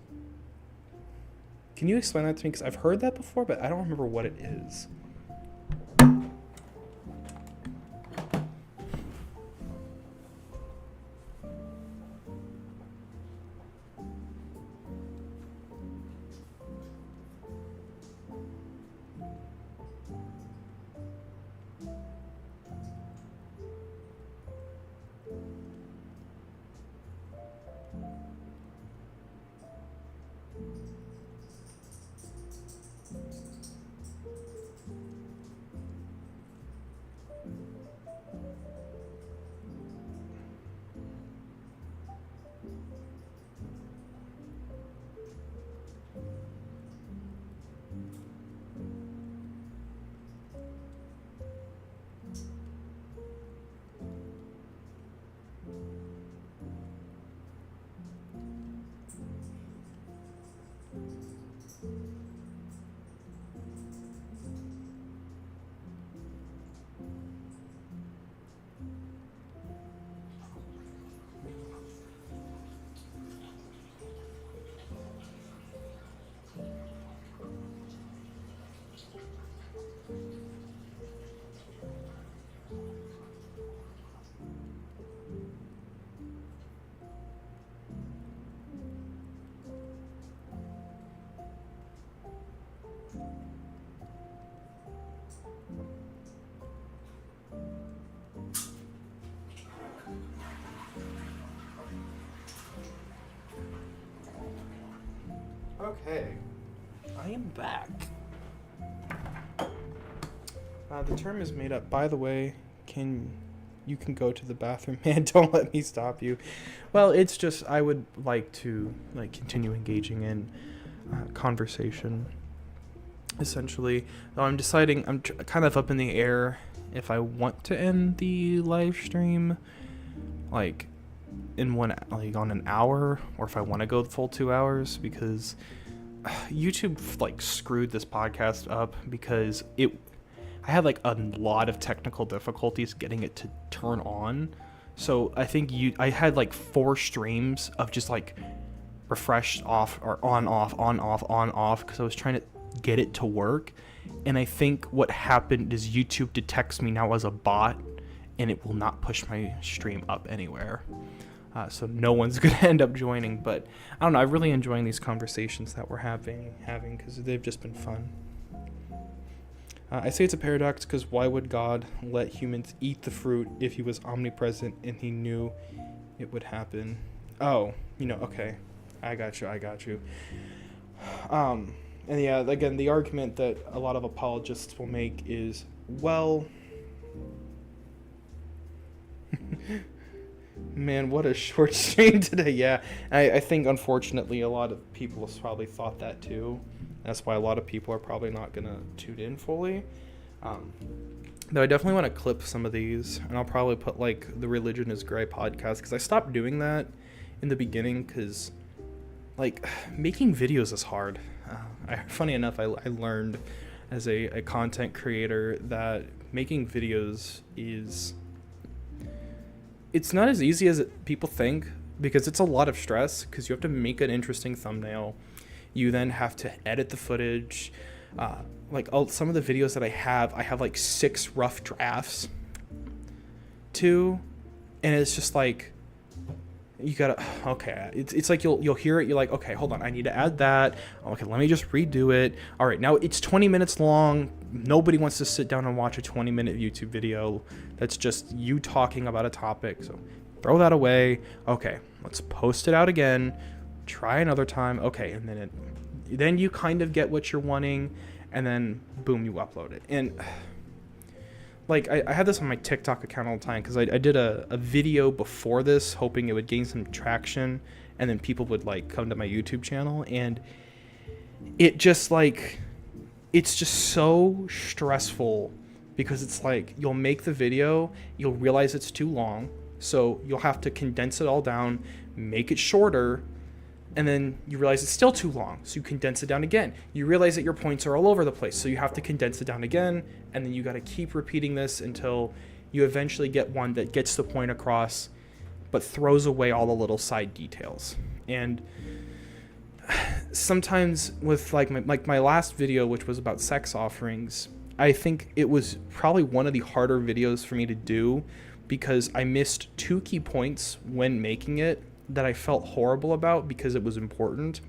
Can you explain that to me? Because I've heard that before, but I don't remember what it is. Okay, I am back. The term is made up. By the way, you can go to the bathroom, man. Don't let me stop you. Well, it's just I would like to continue engaging in conversation. Essentially, though I'm deciding, I'm kind of up in the air if I want to end the live stream, on an hour, or if I want to go the full 2 hours, because YouTube screwed this podcast up because I had a lot of technical difficulties getting it to turn on. So I think I had 4 streams of just refresh off or on off because I was trying to get it to work. And I think what happened is YouTube detects me now as a bot, and it will not push my stream up anywhere. So no one's going to end up joining, but I don't know. I'm really enjoying these conversations that we're having because they've just been fun. I say it's a paradox because why would God let humans eat the fruit if he was omnipresent and he knew it would happen? Oh, okay. I got you. And yeah, again, the argument that a lot of apologists will make is, well... Man, what a short stream today. Yeah, I think unfortunately a lot of people have probably thought that too. That's why a lot of people are probably not going to tune in fully. Though I definitely want to clip some of these, and I'll probably put like the Religion is Gray podcast, because I stopped doing that in the beginning because like making videos is hard. Funny enough, I learned as a content creator that making videos it's not as easy as people think, because it's a lot of stress, because you have to make an interesting thumbnail. You then have to edit the footage. Some of the videos that I have like 6 rough drafts to, and it's just like, you gotta, okay, it's like you'll hear it, you're like, okay, hold on, I need to add that, okay, let me just redo it. All right, now it's 20 minutes long. Nobody wants to sit down and watch a 20-minute YouTube video that's just you talking about a topic, so throw that away. Okay, let's post it out again, try another time. Okay, and then you kind of get what you're wanting, and then boom, you upload it. And like I had this on my TikTok account all the time, because I did a video before this hoping it would gain some traction, and then people would like come to my YouTube channel, and it just like, it's just so stressful, because it's like you'll make the video, you'll realize it's too long, so you'll have to condense it all down, make it shorter, and then you realize it's still too long, so you condense it down again. You realize that your points are all over the place, so you have to condense it down again, and then you got to keep repeating this until you eventually get one that gets the point across, but throws away all the little side details. And sometimes with like my last video, which was about sex offerings, I think it was probably one of the harder videos for me to do, because I missed 2 key points when making it that I felt horrible about, because it was important.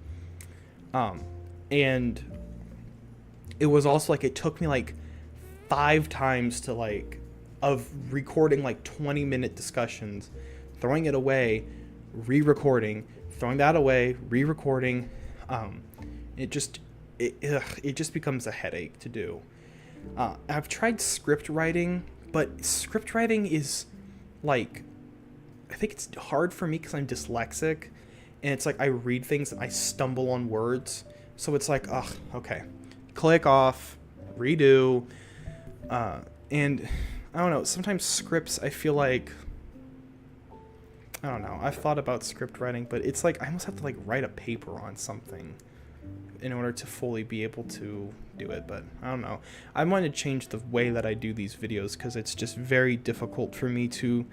And it was also like, it took me like 5 times to like, of recording like 20-minute discussions, throwing it away, re-recording, throwing that away, re-recording. It just becomes a headache to do. I've tried script writing, but script writing is like, I think it's hard for me because I'm dyslexic, and it's like I read things and I stumble on words, so it's like, ugh, okay, click off, redo. And I don't know, sometimes scripts, I feel like, I don't know, I've thought about script writing, but it's like I almost have to like write a paper on something in order to fully be able to do it. But I don't know, I want to change the way that I do these videos, because it's just very difficult for me to,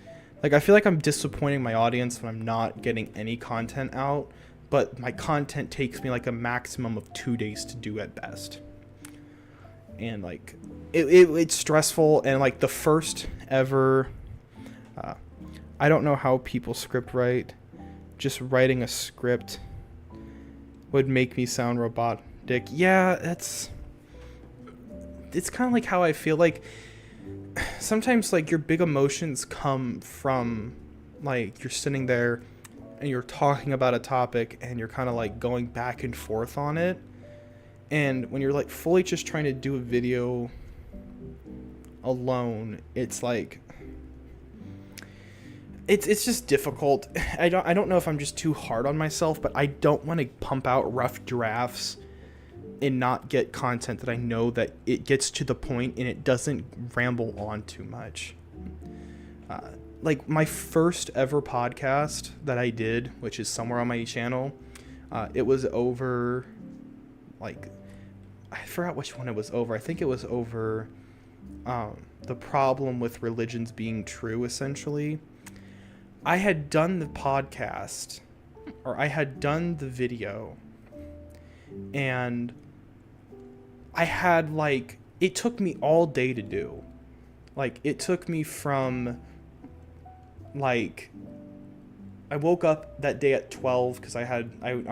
like, I feel like I'm disappointing my audience when I'm not getting any content out, but my content takes me like a maximum of 2 days to do at best. And like, it's stressful. And like the first ever, I don't know how people script write. Just writing a script would make me sound robotic. Yeah, it's kind of like how I feel. Like, sometimes like your big emotions come from like you're sitting there and you're talking about a topic and you're kind of like going back and forth on it, and when you're like fully just trying to do a video alone, it's like it's just difficult. I don't know if I'm just too hard on myself, but I don't want to pump out rough drafts and not get content that I know that it gets to the point and it doesn't ramble on too much. Like my first ever podcast that I did, which is somewhere on my channel, it was over, like, I forgot which one it was over. I think it was over the problem with religions being true, essentially. I had done the podcast, or I had done the video, and I had, like, it took me all day to do. Like, it took me from, like, I woke up that day at 12 because I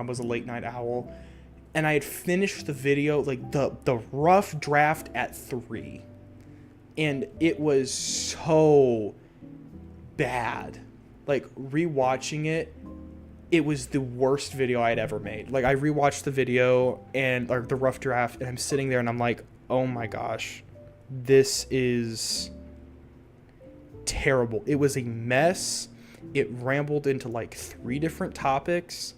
was a late night owl, and I had finished the video, like, the rough draft at 3. And it was so bad. Like, rewatching it, it was the worst video I'd ever made. Like, I rewatched the video and, like, the rough draft, and I'm sitting there and I'm like, oh my gosh, this is terrible. It was a mess. It rambled into like 3 different topics,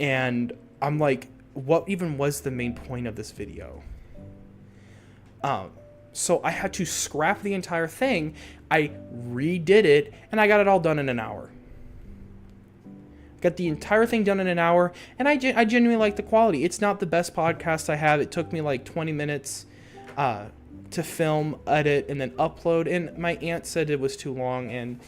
and I'm like, what even was the main point of this video? So I had to scrap the entire thing. I redid it, and I got it all done in an hour. Got the entire thing done in an hour, and I genuinely like the quality. It's not the best podcast I have. It took me like 20 minutes to film, edit, and then upload, and my aunt said it was too long,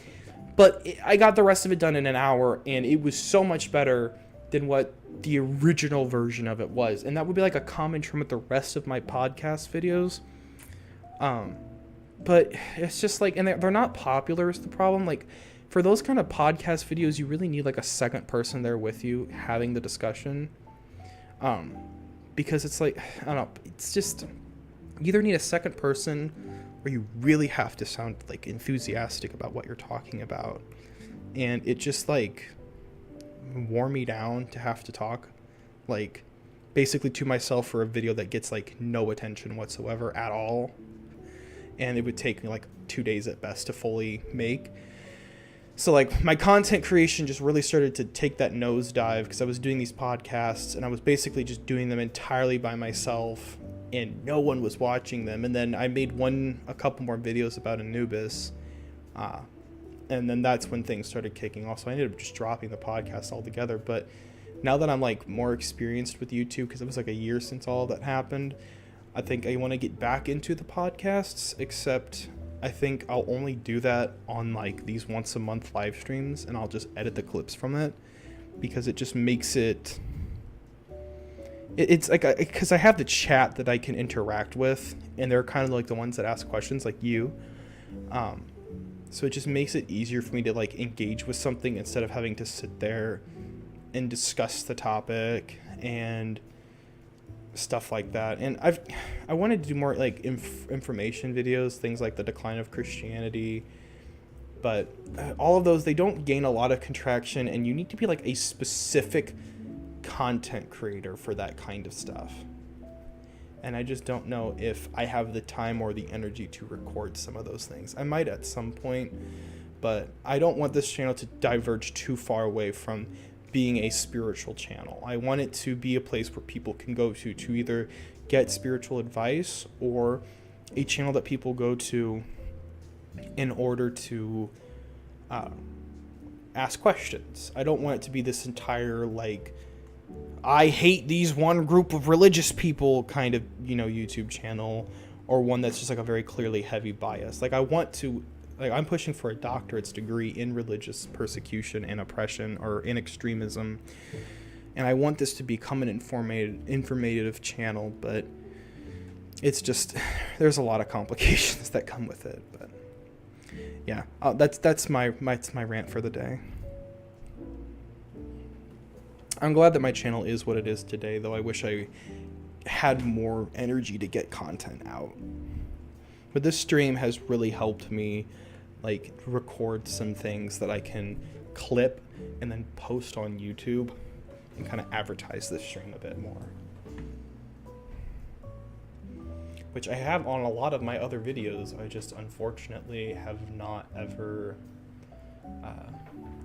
but I got the rest of it done in an hour, and it was so much better than what the original version of it was. And that would be like a common trend with the rest of my podcast videos. But it's just like, and they're not popular is the problem. Like, for those kind of podcast videos, you really need like a second person there with you having the discussion. Because it's like, I don't know, it's just, you either need a second person or you really have to sound like enthusiastic about what you're talking about. And it just like wore me down to have to talk like basically to myself for a video that gets like no attention whatsoever at all. And it would take me like 2 days at best to fully make. So like my content creation just really started to take that nosedive because I was doing these podcasts and I was basically just doing them entirely by myself and no one was watching them. And then I made a couple more videos about Anubis. And then that's when things started kicking off. So I ended up just dropping the podcast altogether. But now that I'm like more experienced with YouTube, because it was like a year since all that happened, I think I want to get back into the podcasts, except I think I'll only do that on like these once a month live streams, and I'll just edit the clips from it because it just makes it's like, because I have the chat that I can interact with, and they're kind of like the ones that ask questions like you. So it just makes it easier for me to like engage with something instead of having to sit there and discuss the topic and stuff like that. And I wanted to do more like information videos, things like the decline of Christianity, but all of those, they don't gain a lot of contraction, and you need to be like a specific content creator for that kind of stuff. And I just don't know if I have the time or the energy to record some of those things. I might at some point, but I don't want this channel to diverge too far away from being a spiritual channel. I want it to be a place where people can go to either get spiritual advice, or a channel that people go to in order to ask questions. I don't want it to be this entire like, I hate these one group of religious people kind of, YouTube channel, or one that's just like a very clearly heavy bias. Like I'm pushing for a doctorate's degree in religious persecution and oppression, or in extremism. And I want this to become an informative channel, but it's just, there's a lot of complications that come with it. But yeah, that's my rant for the day. I'm glad that my channel is what it is today, though I wish I had more energy to get content out. But this stream has really helped me like record some things that I can clip and then post on YouTube and kind of advertise this stream a bit more, which I have on a lot of my other videos. I just unfortunately have not ever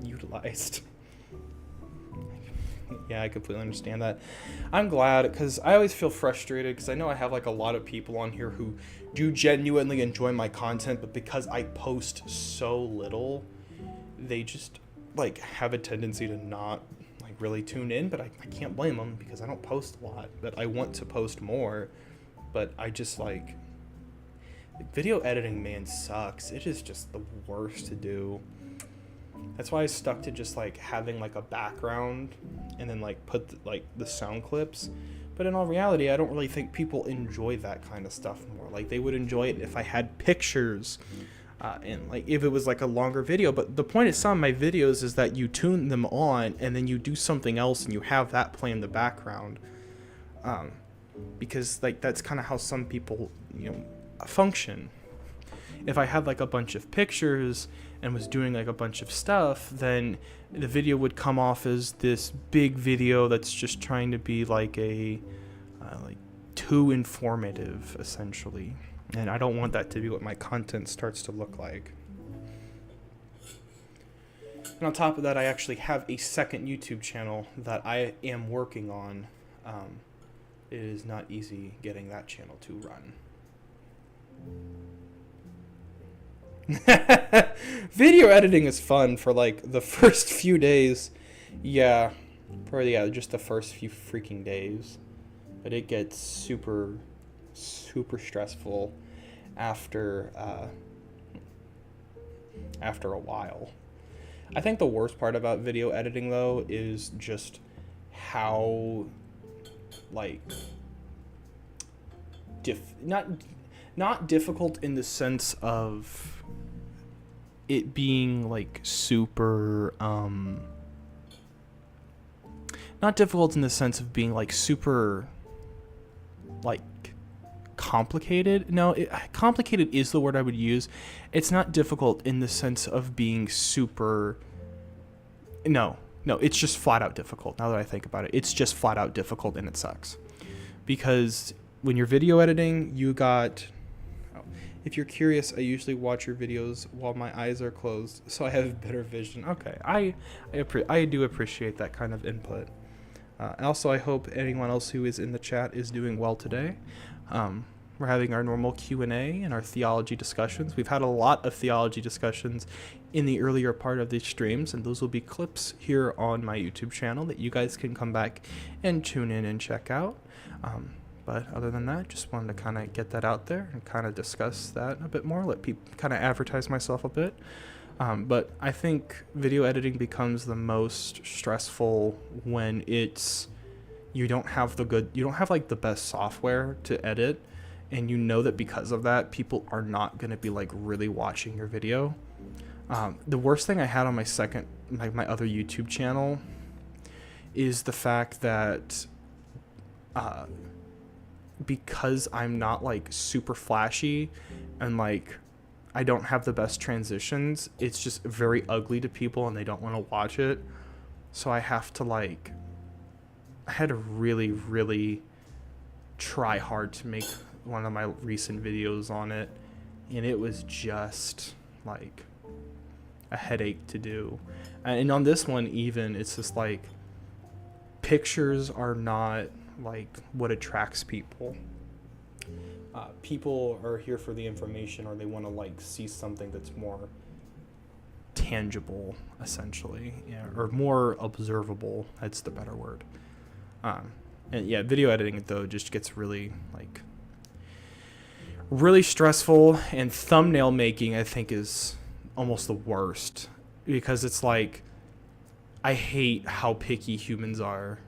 utilized. Yeah, I completely understand that. I'm glad, because I always feel frustrated, because I know I have like a lot of people on here who do genuinely enjoy my content, but because I post so little, they just like have a tendency to not like really tune in. But I can't blame them, because I don't post a lot, but I want to post more. But I just like video editing, man, sucks. It is just the worst to do. That's why I stuck to just like having like a background and then like put the sound clips. But in all reality, I don't really think people enjoy that kind of stuff more. Like, they would enjoy it if I had pictures and like if it was like a longer video. But the point of some of my videos is that you tune them on and then you do something else and you have that play in the background, because like that's kind of how some people function. If I had like a bunch of pictures and was doing like a bunch of stuff, then the video would come off as this big video that's just trying to be like like too informative, essentially. And I don't want that to be what my content starts to look like. And on top of that, I actually have a second YouTube channel that I am working on. It is not easy getting that channel to run. Video editing is fun for like the first few days. Yeah, just the first few freaking days. But it gets super stressful after a while. I think the worst part about video editing though is just how like not difficult in the sense of it being like super not difficult in the sense of being like super like complicated. No, complicated is the word I would use. It's not difficult in the sense of being super no, it's just flat out difficult. Now that I think about it, it's just flat out difficult and it sucks. Because when you're video editing, if you're curious, I usually watch your videos while my eyes are closed, so I have better vision. Okay, I do appreciate that kind of input. Also, I hope anyone else who is in the chat is doing well today. We're having our normal Q&A and our theology discussions. We've had a lot of theology discussions in the earlier part of these streams, and those will be clips here on my YouTube channel that you guys can come back and tune in and check out. But other than that, just wanted to kind of get that out there and kind of discuss that a bit more, let people kind of advertise myself a bit. But I think video editing becomes the most stressful when you don't have like the best software to edit, and you know that because of that, people are not going to be like really watching your video. The worst thing I had on my other YouTube channel is the fact that because I'm not like super flashy and like I don't have the best transitions, it's just very ugly to people and they don't want to watch it. So I had to really, really try hard to make one of my recent videos on it, and it was just like a headache to do. And on this one even, it's just like pictures are not like what attracts people. People are here for the information, or they want to like see something that's more tangible, essentially, or more observable. That's the better word. And yeah, video editing though just gets really stressful, and thumbnail making I think is almost the worst, because it's like I hate how picky us humans are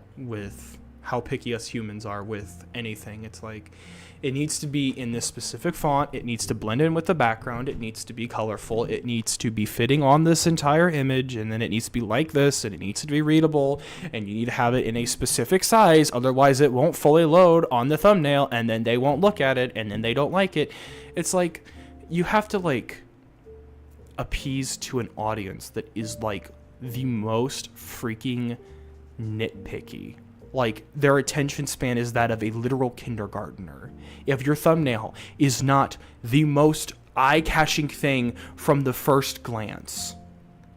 with anything. It's like it needs to be in this specific font, it needs to blend in with the background, it needs to be colorful, it needs to be fitting on this entire image, and then it needs to be like this, and it needs to be readable, and you need to have it in a specific size, otherwise it won't fully load on the thumbnail, and then they won't look at it, and then they don't like it. It's like you have to like appease to an audience that is like the most freaking nitpicky. Like, their attention span is that of a literal kindergartner. If your thumbnail is not the most eye-catching thing from the first glance,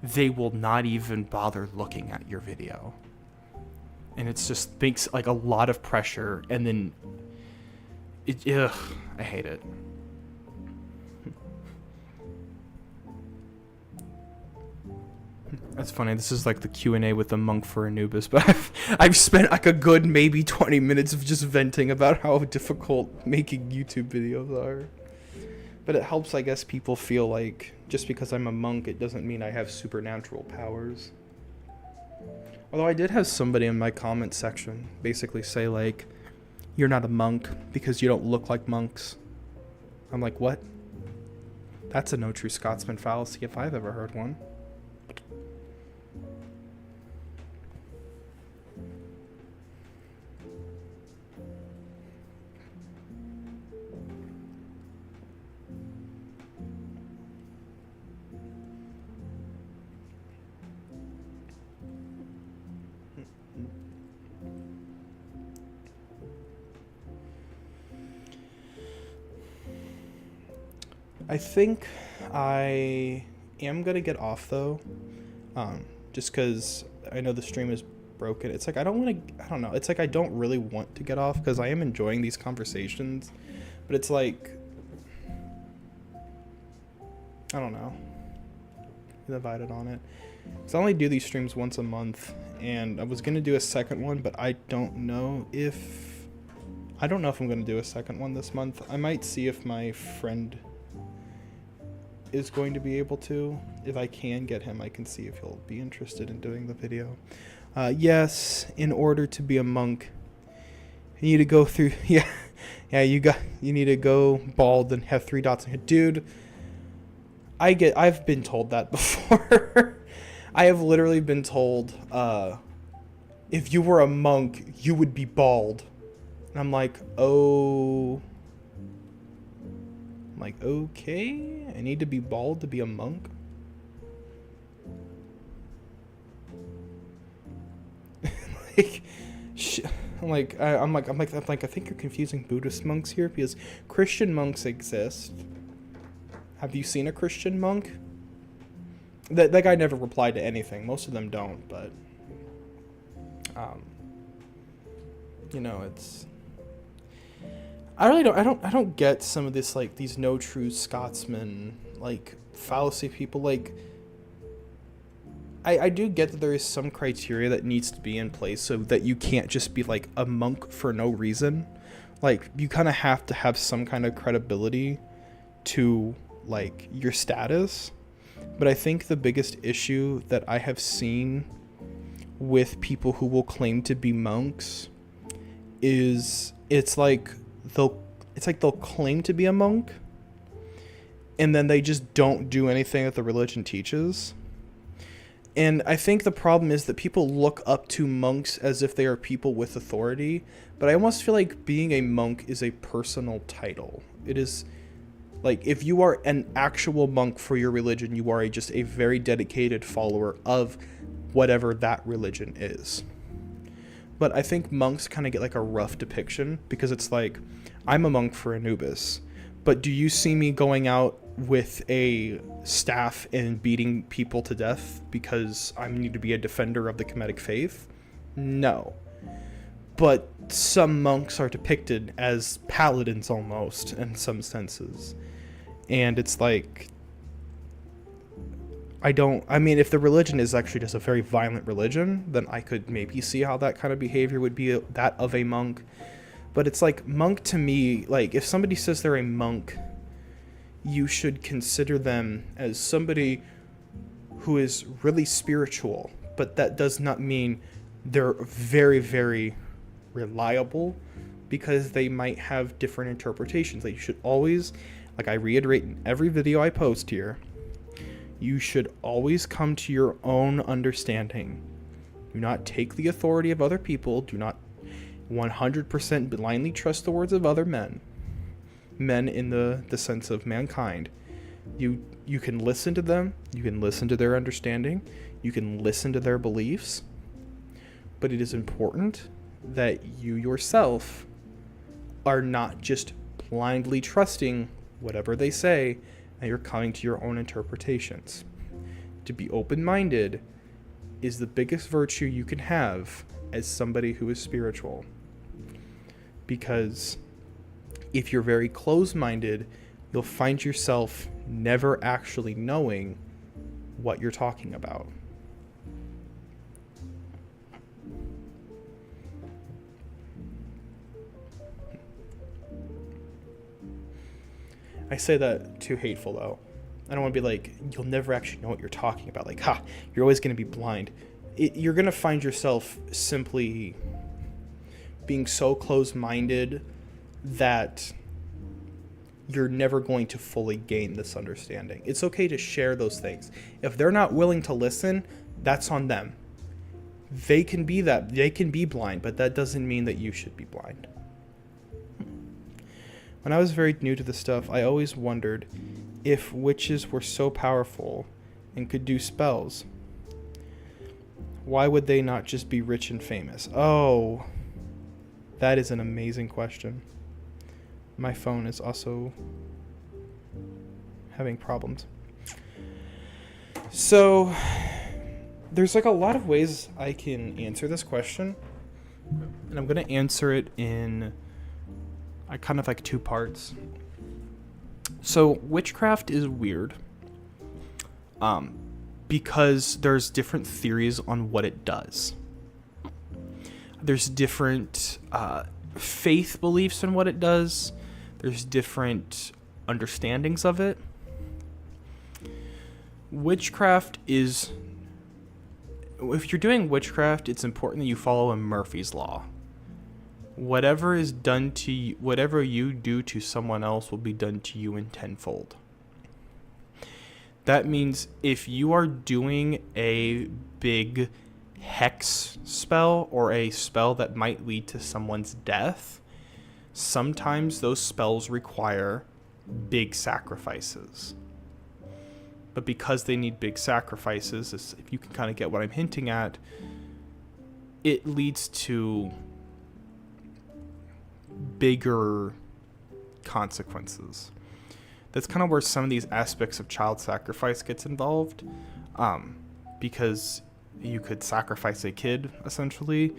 they will not even bother looking at your video. And it just makes like a lot of pressure, and then I hate it. That's funny. This is like the Q&A with the monk for Anubis, but I've spent like a good maybe 20 minutes of just venting about how difficult making YouTube videos are. But it helps, I guess, people feel like just because I'm a monk, it doesn't mean I have supernatural powers. Although I did have somebody in my comment section basically say like, you're not a monk because you don't look like monks. I'm like, what? That's a no true Scotsman fallacy if I've ever heard one. I think I am going to get off, though, just because I know the stream is broken. It's like I don't know. It's like I don't really want to get off because I am enjoying these conversations, but it's like I don't know. Divided on it. So I only do these streams once a month, and I was gonna do a second one, but I don't know if I'm gonna do a second one this month. I might see if my friend is going to be able to. If I can get him, I can see if he'll be interested in doing the video. Yes, in order to be a monk, you need to go through. You need to go bald and have 3 dots in your dude. I've been told that before. I have literally been told, if you were a monk, you would be bald. And I'm like, okay, I need to be bald to be a monk. I'm like, I think you're confusing Buddhist monks here, because Christian monks exist. Have you seen a Christian monk? That guy never replied to anything. Most of them don't, but it's. I don't get some of this, like, these no true Scotsman, like, fallacy people. Like, I do get that there is some criteria that needs to be in place so that you can't just be like a monk for no reason. Like, you kind of have to have some kind of credibility to, like, your status. But I think the biggest issue that I have seen with people who will claim to be monks is it's like they'll claim to be a monk and then they just don't do anything that the religion teaches. And I think the problem is that people look up to monks as if they are people with authority, but I almost feel like being a monk is a personal title. It is, like, if you are an actual monk for your religion, you are just a very dedicated follower of whatever that religion is. But I think monks kind of get like a rough depiction because it's like, I'm a monk for Anubis, but do you see me going out with a staff and beating people to death because I need to be a defender of the Kemetic faith? No. But some monks are depicted as paladins almost in some senses. And it's like, if the religion is actually just a very violent religion, then I could maybe see how that kind of behavior would be that of a monk. But it's like, monk to me, like, if somebody says they're a monk, you should consider them as somebody who is really spiritual, but that does not mean they're very, very reliable, because they might have different interpretations. Like, you should always, like I reiterate in every video I post here, you should always come to your own understanding. Do not take the authority of other people. Do not 100% blindly trust the words of other men in the sense of mankind. You can listen to them, you can listen to their understanding, you can listen to their beliefs, but it is important that you yourself are not just blindly trusting whatever they say, and you're coming to your own interpretations. To be open-minded is the biggest virtue you can have as somebody who is spiritual. Because if you're very closed-minded, you'll find yourself never actually knowing what you're talking about. I say that too hateful, though. I don't want to be like, you'll never actually know what you're talking about. Like, you're always going to be blind. You're going to find yourself simply being so close-minded that you're never going to fully gain this understanding. It's okay to share those things. If they're not willing to listen, that's on them. They can be blind, but that doesn't mean that you should be blind. When I was very new to this stuff, I always wondered if witches were so powerful and could do spells, why would they not just be rich and famous? Oh, that is an amazing question. My phone is also having problems. So, there's like a lot of ways I can answer this question, and I'm going to answer it in kind of like 2 parts. So, witchcraft is weird. because there's different theories on what it does. There's different faith beliefs in what it does. There's different understandings of it. Witchcraft is... If you're doing witchcraft, it's important that you follow a Murphy's Law. Whatever is done to you, whatever you do to someone else will be done to you in tenfold. That means if you are doing a big hex spell or a spell that might lead to someone's death, sometimes those spells require big sacrifices. But because they need big sacrifices, if you can kind of get what I'm hinting at, it leads to bigger consequences. That's kind of where some of these aspects of child sacrifice gets involved, because you could sacrifice a kid, essentially,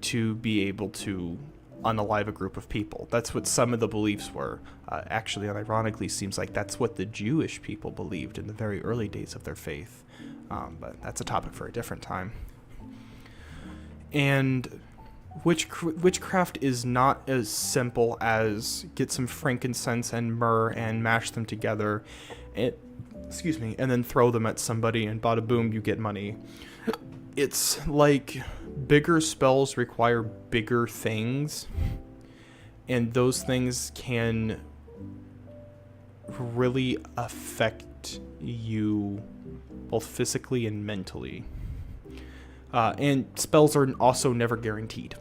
to be able to unalive a group of people. That's what some of the beliefs were. Actually, unironically, seems like that's what the Jewish people believed in the very early days of their faith. But that's a topic for a different time. And witchcraft is not as simple as get some frankincense and myrrh and mash them together, and then throw them at somebody and bada boom, you get money. It's like bigger spells require bigger things, and those things can really affect you both physically and mentally. And spells are also never guaranteed.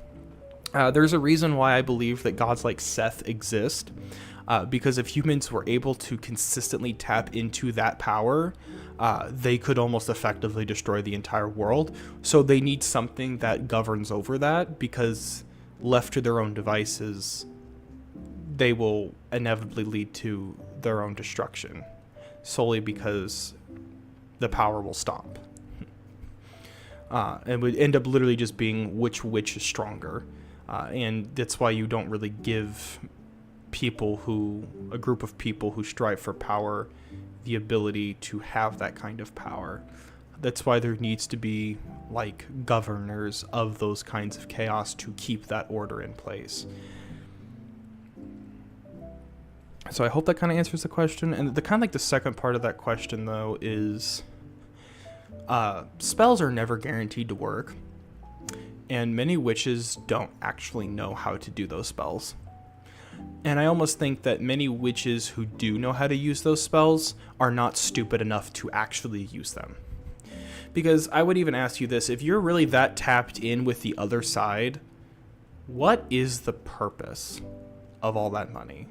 There's a reason why I believe that gods like Seth exist, because if humans were able to consistently tap into that power, they could almost effectively destroy the entire world. So they need something that governs over that, because left to their own devices, they will inevitably lead to their own destruction, solely because the power will stop. And would end up literally just being which witch is stronger. And that's why you don't really give a group of people who strive for power, the ability to have that kind of power. That's why there needs to be like governors of those kinds of chaos to keep that order in place. So I hope that kind of answers the question. And the kind of like the second part of that question though is, spells are never guaranteed to work. And many witches don't actually know how to do those spells. And I almost think that many witches who do know how to use those spells are not stupid enough to actually use them. Because I would even ask you this, if you're really that tapped in with the other side, what is the purpose of all that money?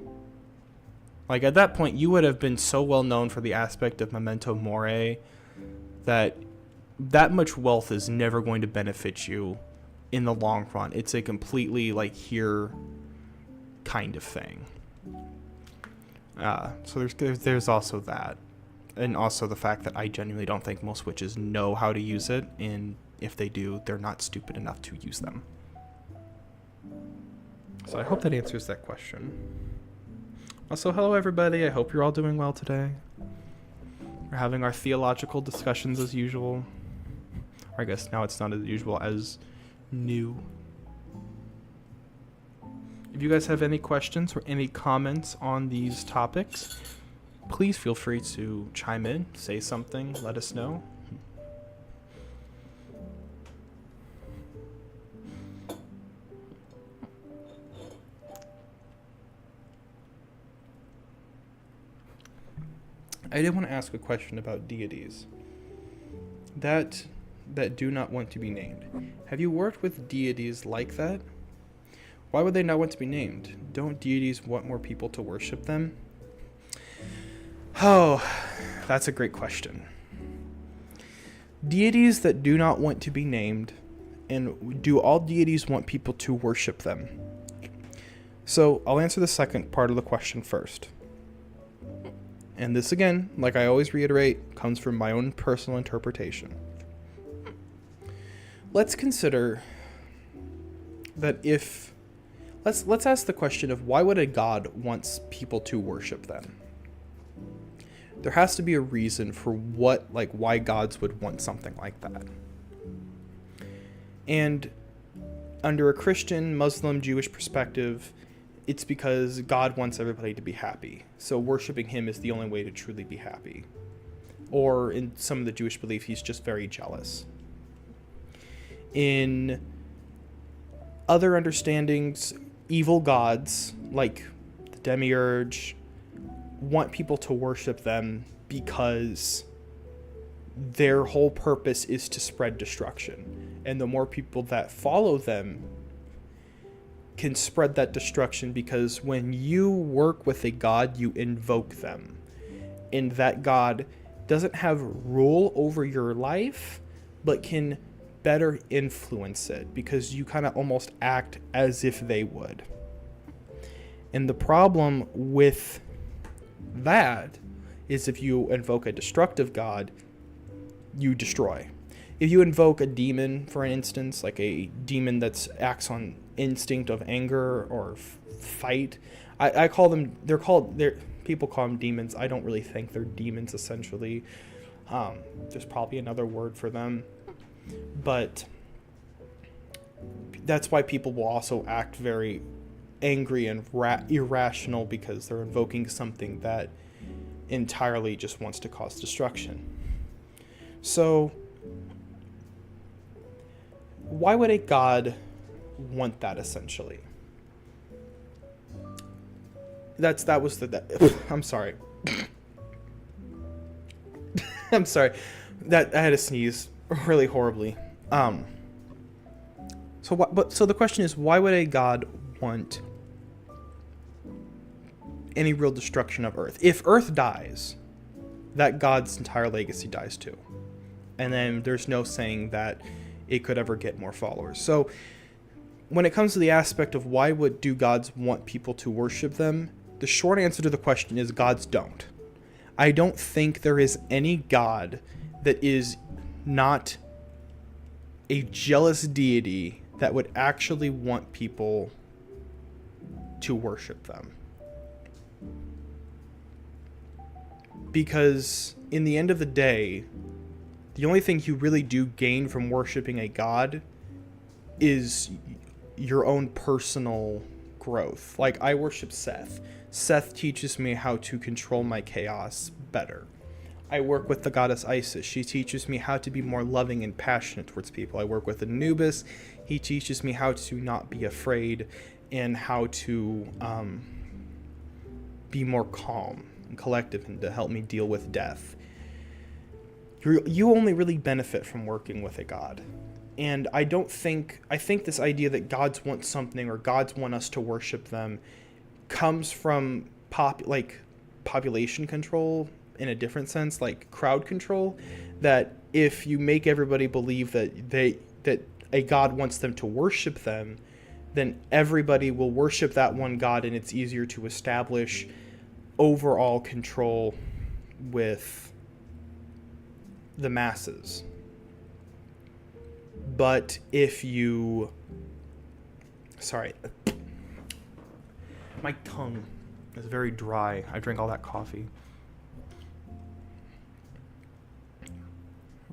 Like at that point, you would have been so well known for the aspect of memento mori that much wealth is never going to benefit you in the long run. It's a completely like here kind of thing. So there's also that, and also the fact that I genuinely don't think most witches know how to use it, and if they do, they're not stupid enough to use them. So I hope that answers that question. Also, hello everybody. I hope you're all doing well today. We're having our theological discussions as usual. Or I guess now it's not as usual as new. If you guys have any questions or any comments on these topics, please feel free to chime in, say something, let us know. I did want to ask a question about deities that do not want to be named. Have you worked with deities like that? Why would they not want to be named? Don't deities want more people to worship them? Oh, that's a great question. Deities that do not want to be named, and do all deities want people to worship them? So I'll answer the second part of the question first. And this again, like I always reiterate, comes from my own personal interpretation. Let's consider that let's ask the question of why would a god want people to worship them? There has to be a reason for why gods would want something like that. And under a Christian, Muslim, Jewish perspective, it's because God wants everybody to be happy. So worshiping him is the only way to truly be happy. Or in some of the Jewish belief, he's just very jealous. In other understandings, evil gods, like the demiurge, want people to worship them because their whole purpose is to spread destruction. And the more people that follow them can spread that destruction, because when you work with a god, you invoke them. And that god doesn't have rule over your life, but can better influence it, because you kind of almost act as if they would. And the problem with that is if you invoke a destructive god, you destroy. If you invoke a demon, for instance, like a demon that acts on instinct of anger or fight, I call them, people call them demons. I don't really think they're demons, essentially. There's probably another word for them. But that's why people will also act very angry and irrational, because they're invoking something that entirely just wants to cause destruction. So why would a god want that, essentially? I'm sorry. I'm sorry. That I had to sneeze really horribly. So the question is, why would a god want any real destruction of Earth? If Earth dies, that god's entire legacy dies too. And then there's no saying that it could ever get more followers. So when it comes to the aspect of why do gods want people to worship them, the short answer to the question is gods don't. I don't think there is any god that is not a jealous deity that would actually want people to worship them. Because in the end of the day, the only thing you really do gain from worshiping a god is your own personal growth. Like, I worship Seth. Seth teaches me how to control my chaos better. I work with the goddess Isis. She teaches me how to be more loving and passionate towards people. I work with Anubis. He teaches me how to not be afraid and how to be more calm and collective, and to help me deal with death. You only really benefit from working with a god. And I think this idea that gods want something, or gods want us to worship them, comes from population control in a different sense, like crowd control. That if you make everybody believe that a god wants them to worship them, then everybody will worship that one god, and it's easier to establish overall control with the masses. But if you... Sorry. My tongue is very dry. I drank all that coffee.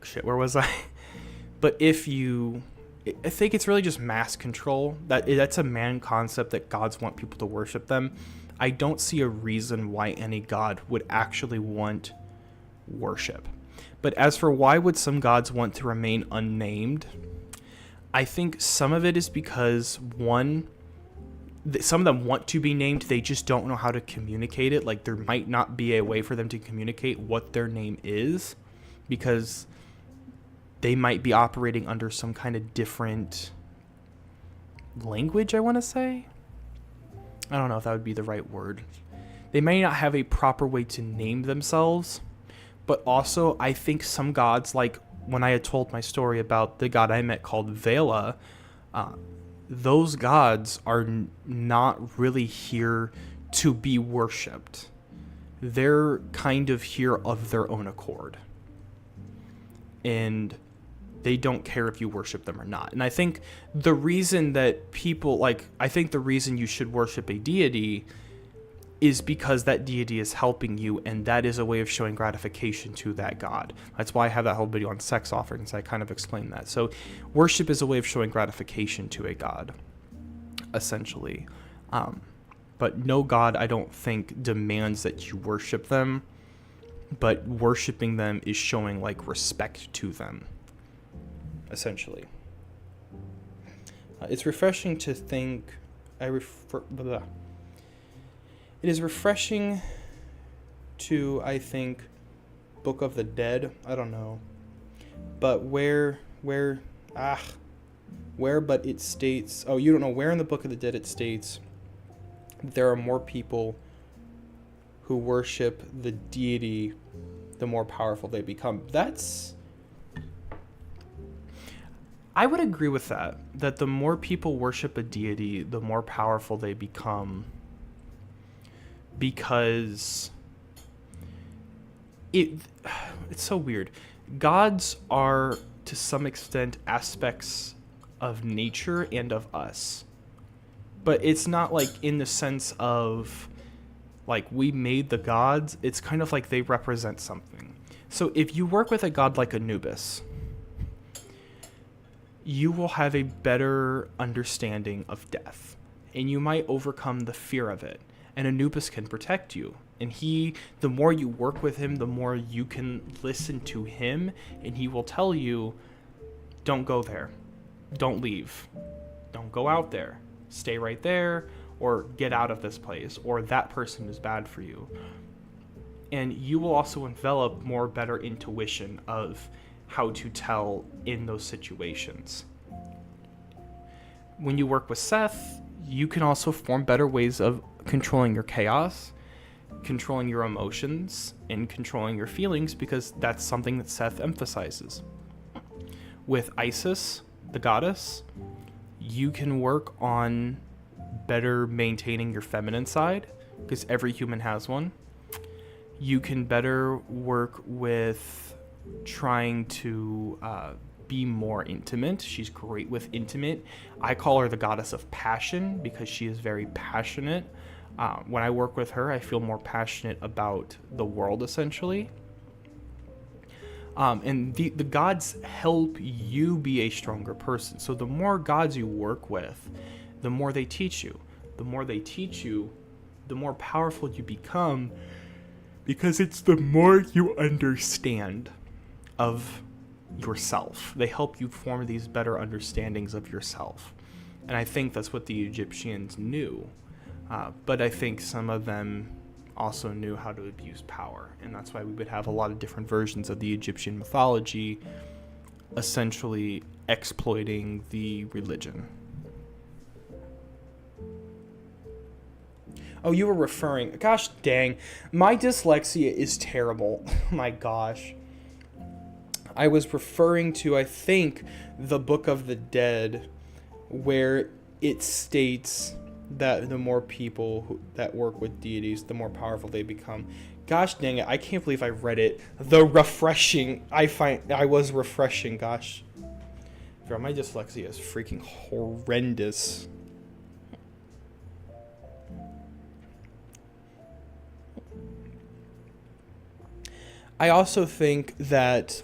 Shit, where was I? But if you... I think it's really just mass control. That's a man concept, that gods want people to worship them. I don't see a reason why any god would actually want worship. But as for why would some gods want to remain unnamed, I think some of it is because, one, some of them want to be named, they just don't know how to communicate it. Like, there might not be a way for them to communicate what their name is, because they might be operating under some kind of different language, I want to say. I don't know if that would be the right word. They may not have a proper way to name themselves, but also I think some gods, like when I had told my story about the god I met called Vela, those gods are not really here to be worshipped. They're kind of here of their own accord. And they don't care if you worship them or not. And I think the reason that people, I think the reason you should worship a deity is because that deity is helping you, and that is a way of showing gratification to that god. That's why I have that whole video on sex offerings. I kind of explained that. So worship is a way of showing gratification to a god, essentially. But no god, I don't think, demands that you worship them, but worshiping them is showing like respect to them, essentially. It's refreshing to think. It is refreshing to, I think, Book of the Dead. I don't know, but where, but it states. Oh, you don't know where in the Book of the Dead it states there are more people who worship the deity, the more powerful they become. I would agree with that the more people worship a deity, the more powerful they become, because it's so weird. Gods are, to some extent, aspects of nature and of us. But it's not like in the sense of like we made the gods. It's kind of like they represent something. So if you work with a god like Anubis, you will have a better understanding of death, and you might overcome the fear of it. And Anubis can protect you. And the more you work with him, the more you can listen to him, and he will tell you, don't go there. Don't leave. Don't go out there. Stay right there, or get out of this place, or that person is bad for you. And you will also envelop more better intuition of how to tell in those situations. When you work with Seth, you can also form better ways of controlling your chaos, controlling your emotions, and controlling your feelings, because that's something that Seth emphasizes. With Isis, the goddess, you can work on better maintaining your feminine side, because every human has one. You can better work with trying to be more intimate. She's great with intimate. I call her the goddess of passion because she is very passionate. When I work with her, I feel more passionate about the world, essentially. And the gods help you be a stronger person. So the more gods you work with, the more they teach you. The more they teach you, the more powerful you become, because it's the more you understand of yourself. They help you form these better understandings of yourself. And I think that's what the Egyptians knew. But I think some of them also knew how to abuse power. And that's why we would have a lot of different versions of the Egyptian mythology essentially exploiting the religion. Oh, you were referring... Gosh dang. My dyslexia is terrible. My gosh. I was referring to, I think, the Book of the Dead, where it states that the more people that work with deities, the more powerful they become. Gosh dang it, I can't believe I read it. I was refreshing, gosh. Bro, my dyslexia is freaking horrendous. I also think that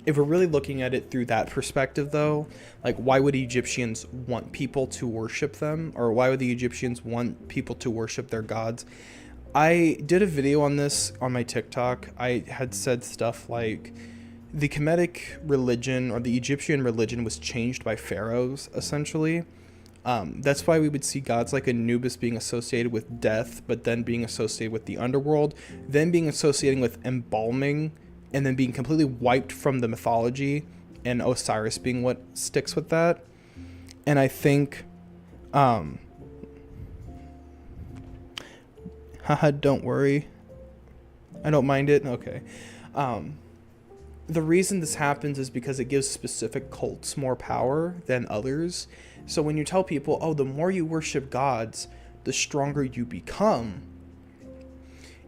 if we're really looking at it through that perspective, though, like, why would Egyptians want people to worship them? Or why would the Egyptians want people to worship their gods? I did a video on this on my TikTok. I had said stuff like the Kemetic religion, or the Egyptian religion, was changed by pharaohs, essentially. That's why we would see gods like Anubis being associated with death, but then being associated with the underworld, then being associating with embalming, and then being completely wiped from the mythology, and Osiris being what sticks with that. And I think, haha, don't worry. I don't mind it. Okay. The reason this happens is because it gives specific cults more power than others. So when you tell people, oh, the more you worship gods, the stronger you become,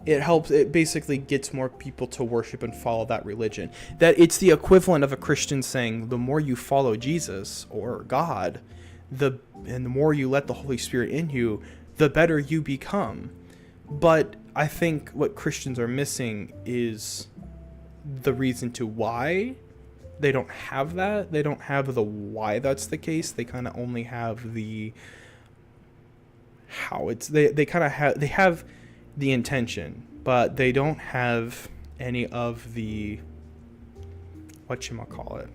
it basically gets more people to worship and follow that religion. That it's the equivalent of a Christian saying, the more you follow Jesus or God, and the more you let the Holy Spirit in you, the better you become. But I think what Christians are missing is the reason to why. They don't have that. They don't have the why that's the case. They kind of only have the how it's. They kind of have the intention, but they don't have any of the whatchamacallit.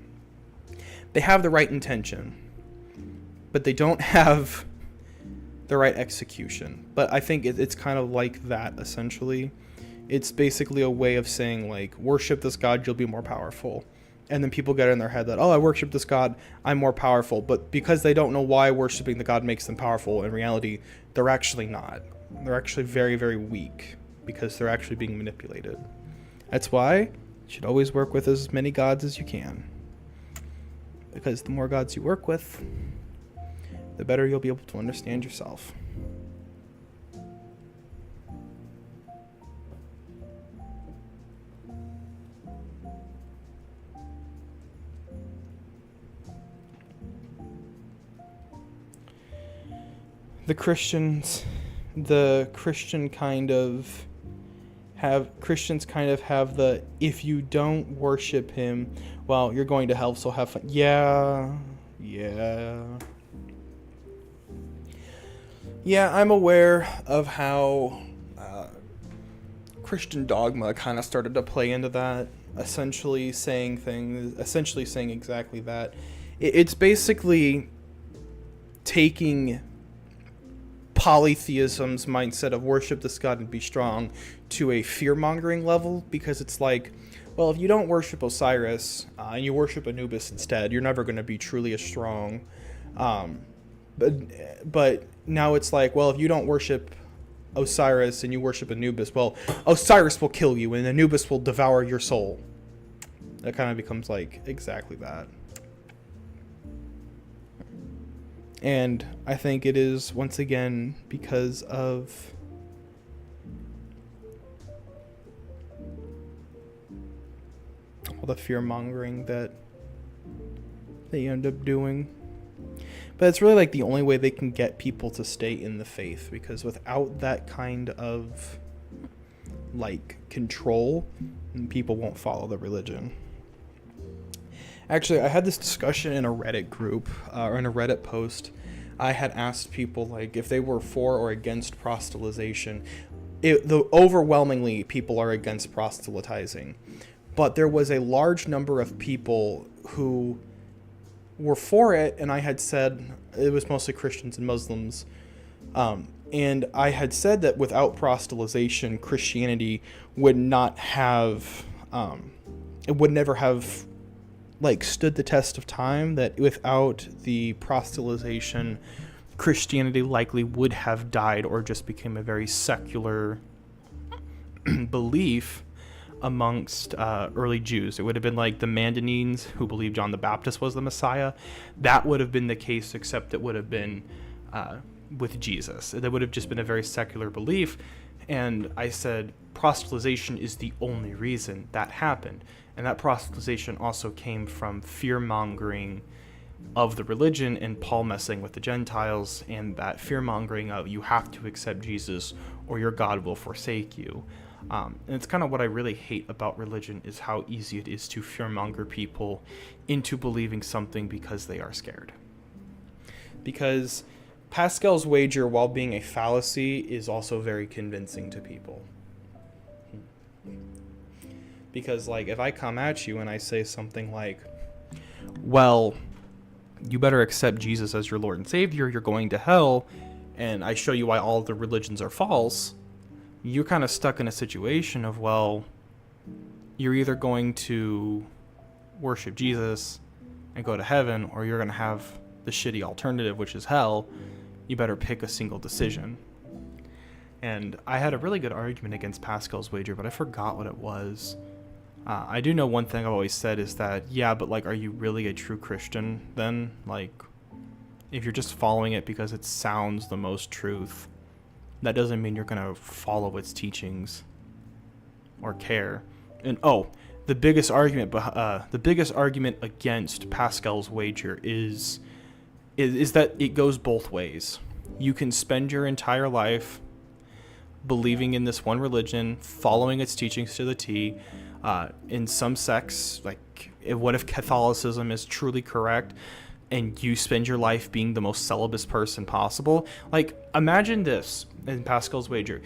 They have the right intention, but they don't have the right execution. But I think it's kind of like that, essentially. It's basically a way of saying, like, worship this God, you'll be more powerful. And then people get in their head that, oh, I worship this God, I'm more powerful. But because they don't know why worshiping the God makes them powerful, in reality, they're actually not. They're actually very, very weak because they're actually being manipulated. That's why you should always work with as many gods as you can. Because the more gods you work with, the better you'll be able to understand yourself. Christians kind of have the, if you don't worship him, well, you're going to hell, so have fun. Yeah, I'm aware of how Christian dogma kind of started to play into that, essentially saying exactly that. It's basically taking polytheism's mindset of worship this God and be strong to a fear-mongering level, because it's like, well, if you don't worship Osiris and you worship Anubis instead, you're never going to be truly as strong. But now it's like, well, if you don't worship Osiris and you worship Anubis, well, Osiris will kill you and Anubis will devour your soul. That kind of becomes like exactly that. And I think it is, once again, because of all the fear-mongering that they end up doing. But it's really like the only way they can get people to stay in the faith, because without that kind of like control, people won't follow the religion. Actually, I had this discussion in a Reddit group, or in a Reddit post. I had asked people, like, if they were for or against proselytization. Overwhelmingly, people are against proselytizing. But there was a large number of people who were for it, and I had said, it was mostly Christians and Muslims, and I had said that without proselytization, Christianity would not have, it would never have like stood the test of time, that without the proselytization, Christianity likely would have died or just became a very secular belief amongst early Jews. It would have been like the Mandaeans who believed John the Baptist was the Messiah. That would have been the case, except it would have been with Jesus. That would have just been a very secular belief. And I said, proselytization is the only reason that happened. And that proselytization also came from fear-mongering of the religion and Paul messing with the Gentiles, and that fear-mongering of you have to accept Jesus or your God will forsake you. And it's kind of what I really hate about religion, is how easy it is to fearmonger people into believing something because they are scared. Because Pascal's wager, while being a fallacy, is also very convincing to people. Because, like, if I come at you and I say something like, well, you better accept Jesus as your Lord and Savior, you're going to hell, and I show you why all the religions are false, you're kind of stuck in a situation of, well, you're either going to worship Jesus and go to heaven, or you're going to have the shitty alternative, which is hell. You better pick a single decision. And I had a really good argument against Pascal's wager, but I forgot what it was. I do know one thing I've always said is that, yeah, but like, are you really a true Christian then? Like, if you're just following it because it sounds the most truth, that doesn't mean you're going to follow its teachings or care. And the biggest argument against Pascal's wager is that it goes both ways. You can spend your entire life believing in this one religion, following its teachings to the T. In some sects, like, what if Catholicism is truly correct and you spend your life being the most celibate person possible? Like, imagine this in Pascal's wager.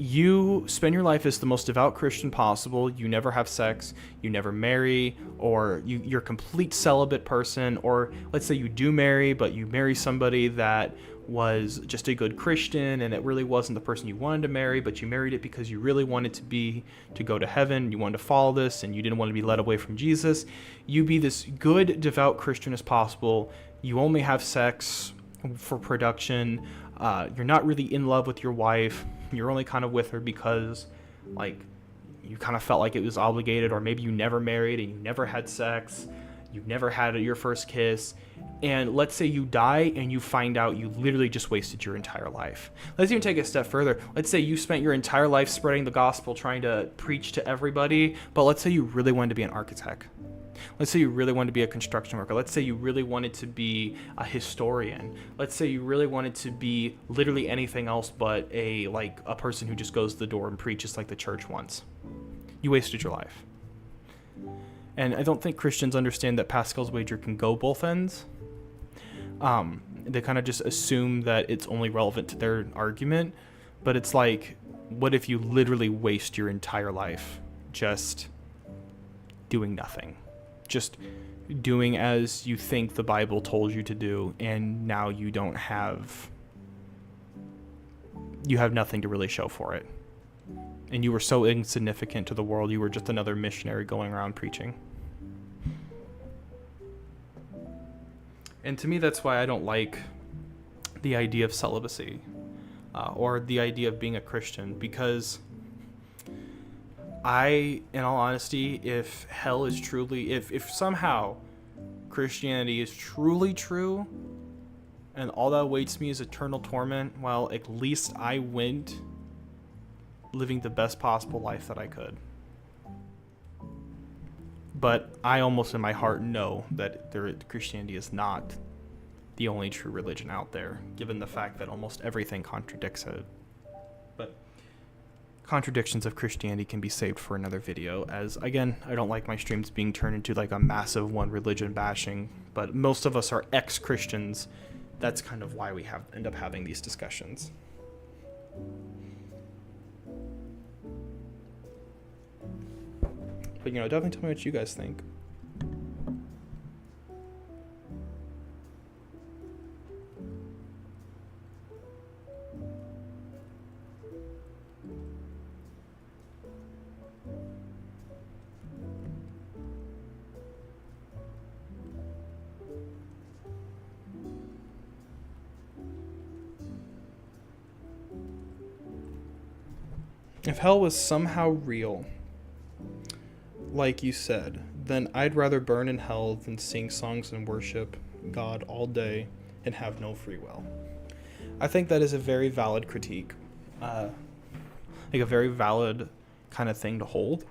You spend your life as the most devout Christian possible. You never have sex, you never marry, or you're a complete celibate person. Or let's say you do marry, but you marry somebody that was just a good Christian and it really wasn't the person you wanted to marry, but you married it because you really wanted to go to heaven, you wanted to follow this, and you didn't want to be led away from Jesus. You be this good, devout Christian as possible. You only have sex for production. You're not really in love with your wife. You're only kind of with her because, like, you kind of felt like it was obligated, or maybe you never married and you never had sex. You never had your first kiss. And let's say you die and you find out you literally just wasted your entire life. Let's even take it a step further. Let's say you spent your entire life spreading the gospel, trying to preach to everybody, but let's say you really wanted to be an architect. Let's say you really wanted to be a construction worker. Let's say you really wanted to be a historian. Let's say you really wanted to be literally anything else but a person who just goes to the door and preaches like the church wants. You wasted your life. And I don't think Christians understand that Pascal's wager can go both ends. They kind of just assume that it's only relevant to their argument. But it's like, what if you literally waste your entire life just doing nothing? Just doing as you think the Bible told you to do, and now you have nothing to really show for it. And you were so insignificant to the world, you were just another missionary going around preaching. And to me, that's why I don't like the idea of celibacy, or the idea of being a Christian, because in all honesty, if hell is truly, if somehow Christianity is truly true and all that awaits me is eternal torment, well, at least I went living the best possible life that I could. But I almost in my heart know that Christianity is not the only true religion out there, given the fact that almost everything contradicts it. But contradictions of Christianity can be saved for another video, as, again, I don't like my streams being turned into like a massive one religion bashing, but most of us are ex-Christians. That's kind of why we end up having these discussions. But, definitely tell me what you guys think. If hell was somehow real, like you said, then I'd rather burn in hell than sing songs and worship God all day and have no free will. I think that is a very valid critique. Like a very valid kind of thing to hold.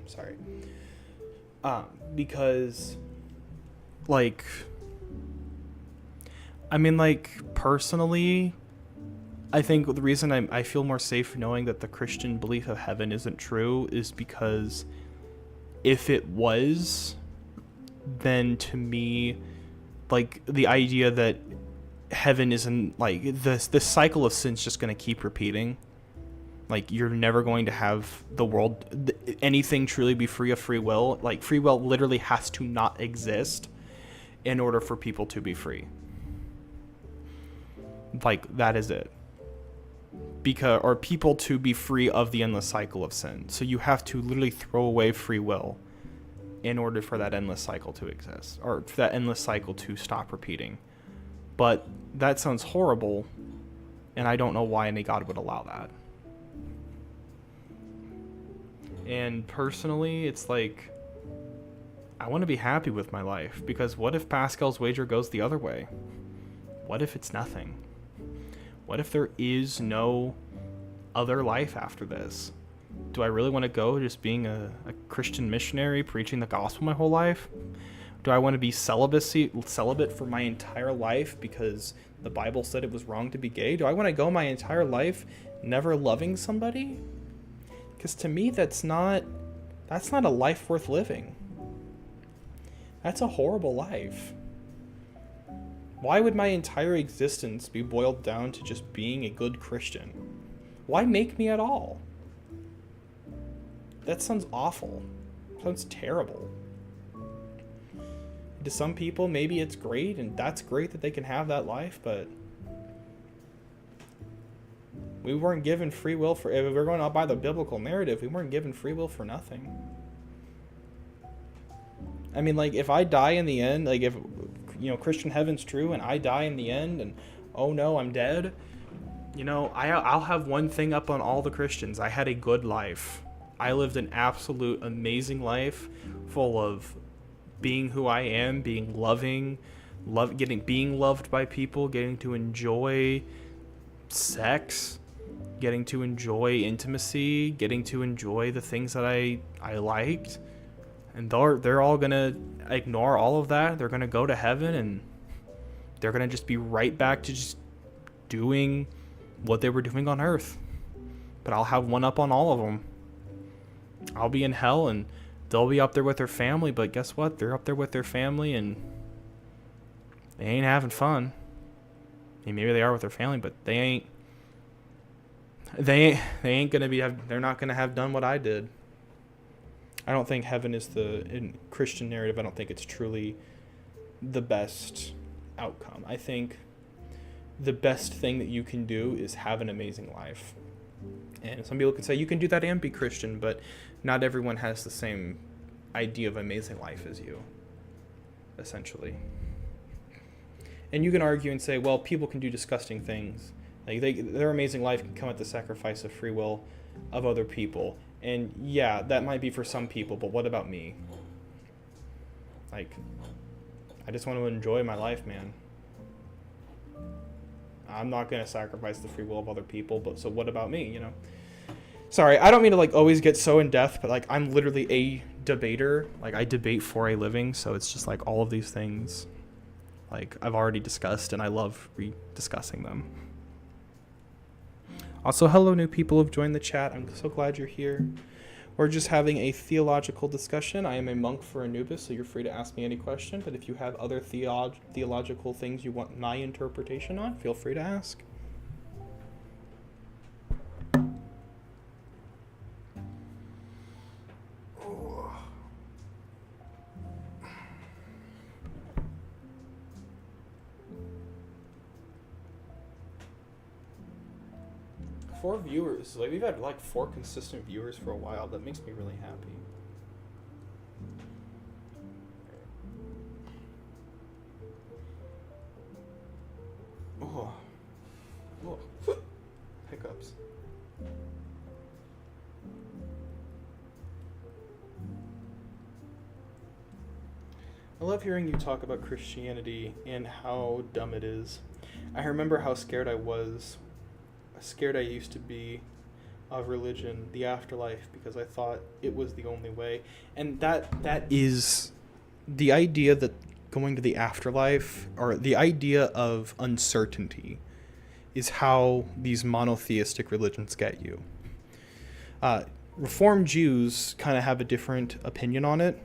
Sorry. Because, personally, I think the reason I feel more safe knowing that the Christian belief of heaven isn't true is because if it was, then to me, the idea that heaven isn't, this cycle of sin's just going to keep repeating. You're never going to have the world, anything truly be free of free will. Free will literally has to not exist in order for people to be free. That is it. Or people to be free of the endless cycle of sin. So you have to literally throw away free will in order for that endless cycle to exist, or for that endless cycle to stop repeating. But that sounds horrible, and I don't know why any God would allow that. And personally, it's I want to be happy with my life, because what if Pascal's wager goes the other way? What if it's nothing? What if there is no other life after this? Do I really want to go just being a Christian missionary preaching the gospel my whole life? Do I want to be celibate for my entire life because the Bible said it was wrong to be gay? Do I want to go my entire life never loving somebody? Because to me, that's not a life worth living. That's a horrible life. Why would my entire existence be boiled down to just being a good Christian? Why make me at all? That sounds awful. Sounds terrible. To some people, maybe it's great, and that's great that they can have that life, but we weren't given free will for, if we're going out by the biblical narrative, we weren't given free will for nothing. I mean, like, if I die in the end, like, if, Christian heaven's true, and I die in the end, and, oh no, I'm dead, I'll have one thing up on all the Christians. I had a good life. I lived an absolute amazing life full of being who I am, being loving, being loved by people, getting to enjoy sex, getting to enjoy intimacy, getting to enjoy the things that I liked. And they're all going to ignore all of that. They're going to go to heaven, and they're going to just be right back to just doing what they were doing on earth. But I'll have one up on all of them. I'll be in hell, and they'll be up there with their family, but guess what? They're up there with their family, and they ain't having fun. I mean, maybe they are with their family, but they ain't gonna be. They're not gonna have done what I did. I don't think heaven is in Christian narrative. I don't think it's truly the best outcome. I think the best thing that you can do is have an amazing life. And some people can say you can do that and be Christian, but not everyone has the same idea of amazing life as you, essentially. And you can argue and say, well, people can do disgusting things. Like their amazing life can come at the sacrifice of free will of other people. And yeah, that might be for some people, but what about me? Like, I just want to enjoy my life, man. I'm not going to sacrifice the free will of other people, but so what about me, Sorry, I don't mean to always get so in depth, but I'm literally a debater. I debate for a living, so it's just all of these things I've already discussed, and I love rediscussing them. Also, hello new people who've joined the chat. I'm so glad you're here. We're just having a theological discussion. I am a monk for Anubis, so you're free to ask me any question, but if you have other theological things you want my interpretation on, feel free to ask. Four viewers. We've had 4 consistent viewers for a while. That makes me really happy. Oh. Hiccups. I love hearing you talk about Christianity and how dumb it is. I remember how scared I used to be of religion, the afterlife, because I thought it was the only way. And that is the idea that going to the afterlife, or the idea of uncertainty, is how these monotheistic religions get you. Reformed Jews kind of have a different opinion on it.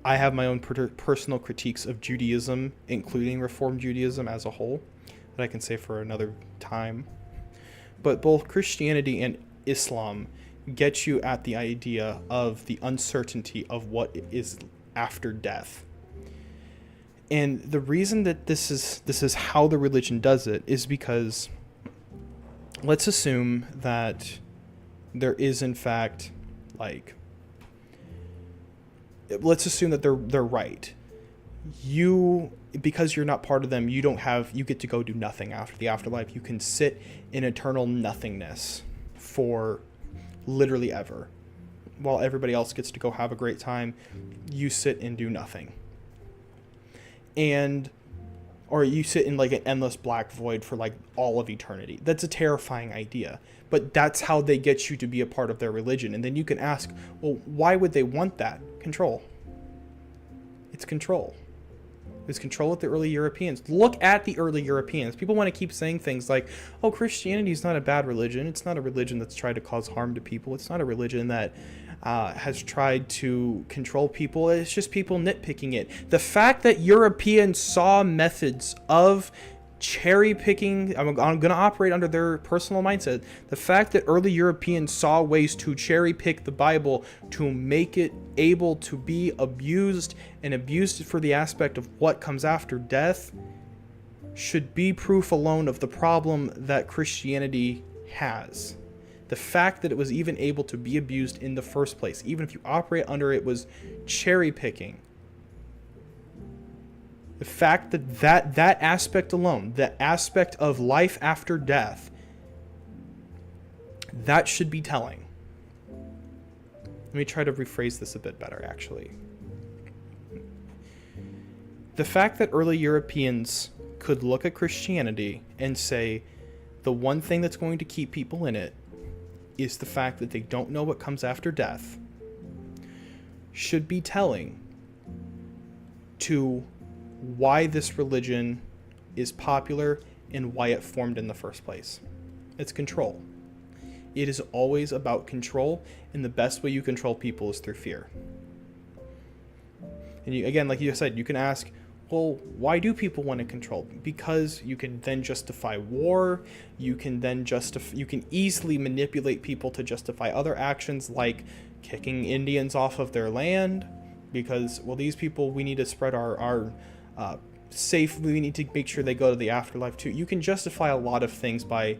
I have my own personal critiques of Judaism, including Reformed Judaism as a whole, that I can say for another time. But both Christianity and Islam get you at the idea of the uncertainty of what is after death. And the reason that this is how the religion does it is because let's assume that there is in fact let's assume that they're right. Because you're not part of them, you get to go do nothing after the afterlife. You can sit in eternal nothingness for literally ever. While everybody else gets to go have a great time, you sit and do nothing. Or you sit in an endless black void for all of eternity. That's a terrifying idea. But that's how they get you to be a part of their religion. And then you can ask, well, why would they want that? Control. It's control. It's control with the early Europeans. Look at the early Europeans. People want to keep saying things like, oh, Christianity is not a bad religion. It's not a religion that's tried to cause harm to people. It's not a religion that has tried to control people. It's just people nitpicking it. The fact that Europeans saw methods of cherry picking, I'm going to operate under their personal mindset. The fact that early Europeans saw ways to cherry pick the Bible to make it able to be abused, and abused for the aspect of what comes after death, should be proof alone of the problem that Christianity has. The fact that it was even able to be abused in the first place, even if you operate under it, was cherry picking. The fact that aspect alone, the aspect of life after death, that should be telling. Let me try to rephrase this a bit better, actually. The fact that early Europeans could look at Christianity and say, the one thing that's going to keep people in it is the fact that they don't know what comes after death, should be telling to why this religion is popular and why it formed in the first place. It's control. It is always about control, and the best way you control people is through fear. And you, again, like you said, you can ask, well, why do people want to control? Because you can then justify war. You can then you can easily manipulate people to justify other actions like kicking Indians off of their land, because, well, these people, we need to spread our safe, we need to make sure they go to the afterlife too. You can justify a lot of things by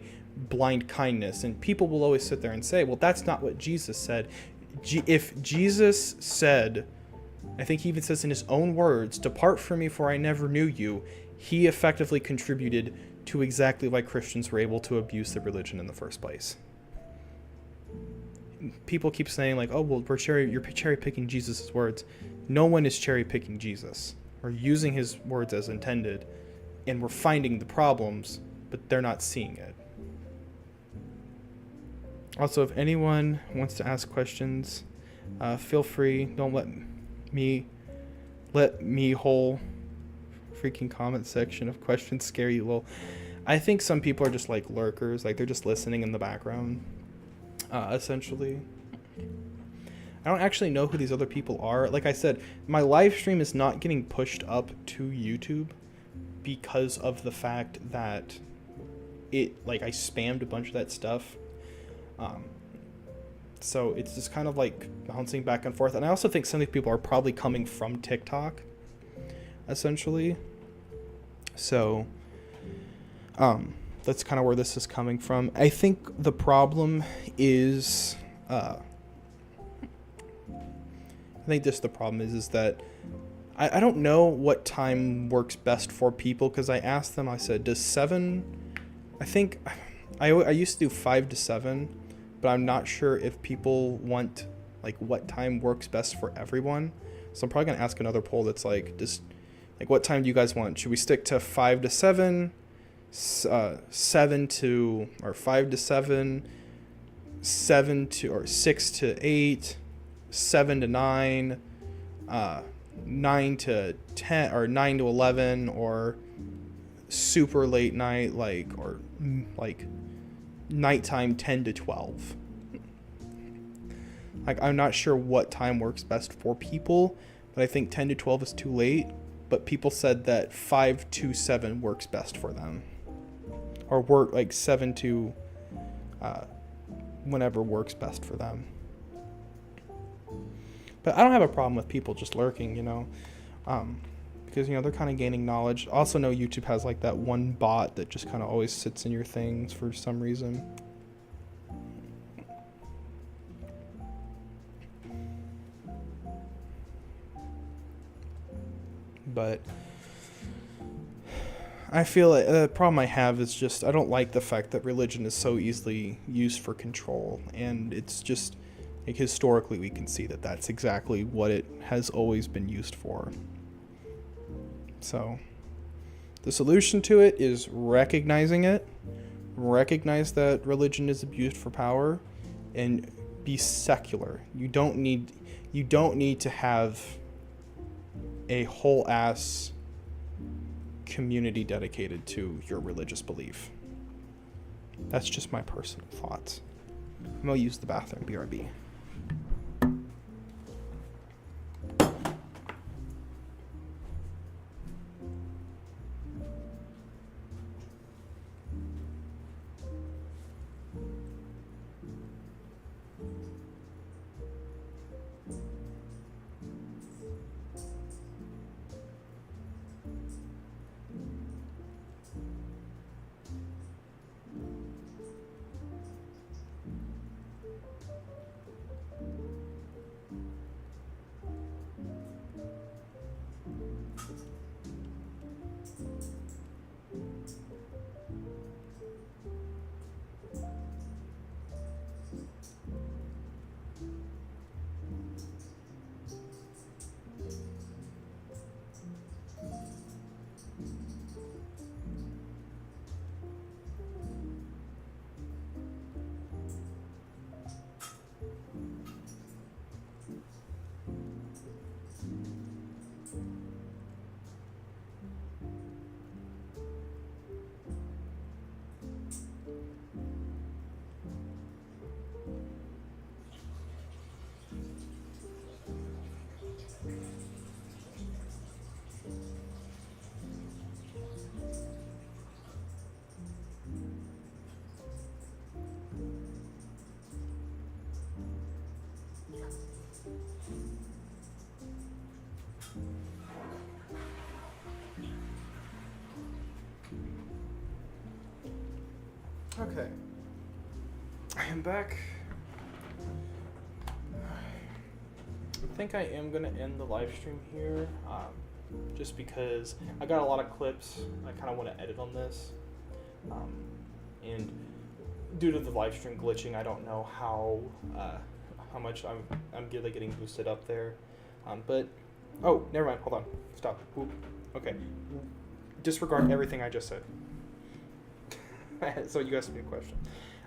blind kindness, and people will always sit there and say, well, that's not what Jesus said. If Jesus said, I think he even says in his own words, depart from me for I never knew you, he effectively contributed to exactly why Christians were able to abuse the religion in the first place. People keep saying like, oh, well, you're cherry picking Jesus' words. No one is cherry picking Jesus. We're using his words as intended, and we're finding the problems, but they're not seeing it. Also, if anyone wants to ask questions, feel free. Don't let me whole freaking comment section of questions scare you. Well, I think some people are just like lurkers, like they're just listening in the background, essentially. I don't actually know who these other people are. Like I said, my live stream is not getting pushed up to YouTube because of the fact that I spammed a bunch of that stuff. So it's just kind of like bouncing back and forth. And I also think some of these people are probably coming from TikTok, essentially. So that's kind of where this is coming from. I think the problem is... I think just the problem is that I don't know what time works best for people, because I asked them, I said, does 7, I think I used to do 5 to 7, but I'm not sure if people want like what time works best for everyone. So I'm probably going to ask another poll that's like, what time do you guys want? Should we stick to 5 to 7, 7 to, or 5 to 7, 7 to, or 6 to 8, 7 to 9, 9 to 10, or 9 to 11, or super late night, or nighttime 10 to 12. I'm not sure what time works best for people, but I think 10 to 12 is too late. But people said that 5 to 7 works best for them, or work 7 to whenever works best for them. But I don't have a problem with people just lurking, because, they're kind of gaining knowledge. Also know YouTube has that one bot that just kind of always sits in your things for some reason. But I feel like the problem I have is just I don't like the fact that religion is so easily used for control, and it's just historically we can see that that's exactly what it has always been used for. So the solution to it is recognizing it, recognize that religion is abused for power, and be secular. You don't need to have a whole ass community dedicated to your religious belief. That's just my personal thoughts. I'm gonna use the bathroom. BRB. Okay, I am back. I think I am going to end the live stream here, just because I got a lot of clips. I kind of want to edit on this, and due to the live stream glitching, I don't know how much I'm getting boosted up there, but oh, never mind. Hold on, stop. Oop. Okay, disregard everything I just said. So you asked me a question.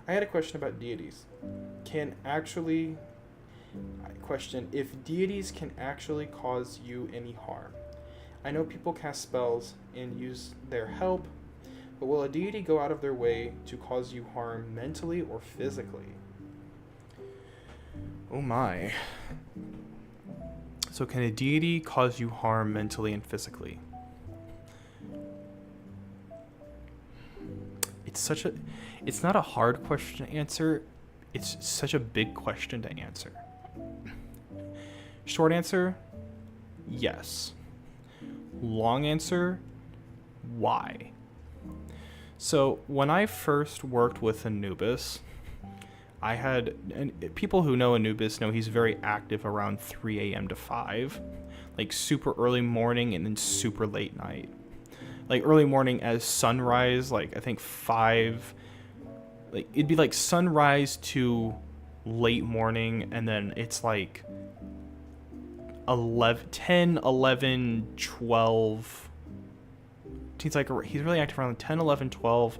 I had a question about deities. If deities can actually cause you any harm. I know people cast spells and use their help, but will a deity go out of their way to cause you harm mentally or physically? Oh my. So can a deity cause you harm mentally and physically? It's not a hard question to answer. It's such a big question to answer. Short answer, yes. Long answer, why? So when I first worked with Anubis, and people who know Anubis know he's very active around 3 a.m. to 5, like super early morning and then super late night. Like early morning as sunrise, like I think 5, like it'd be like sunrise to late morning, and then it's like 10, 11, 12. He's really active around 10, 11, 12,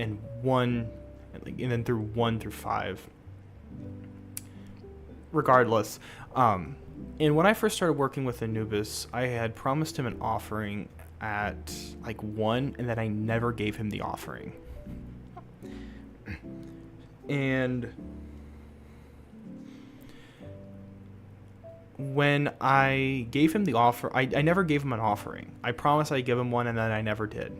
and 1, and then through 1 through 5. Regardless, and when I first started working with Anubis, I had promised him an offering at like 1, and then I never gave him the offering. And when I gave him the offer, I never gave him an offering. I promised I'd give him one, and then I never did.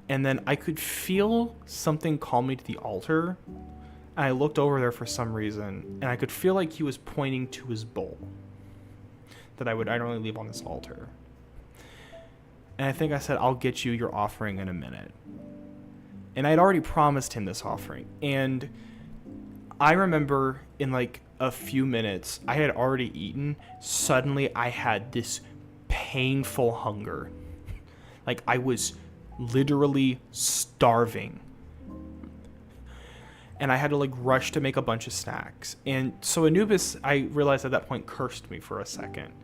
And then I could feel something call me to the altar, and I looked over there for some reason, and I could feel like he was pointing to his bowl that I'd only leave on this altar. And I think I said, I'll get you your offering in a minute. And I'd already promised him this offering. And I remember in like a few minutes, I had already eaten. Suddenly I had this painful hunger. Like I was literally starving. And I had to like rush to make a bunch of snacks. And so Anubis, I realized at that point, cursed me for a second.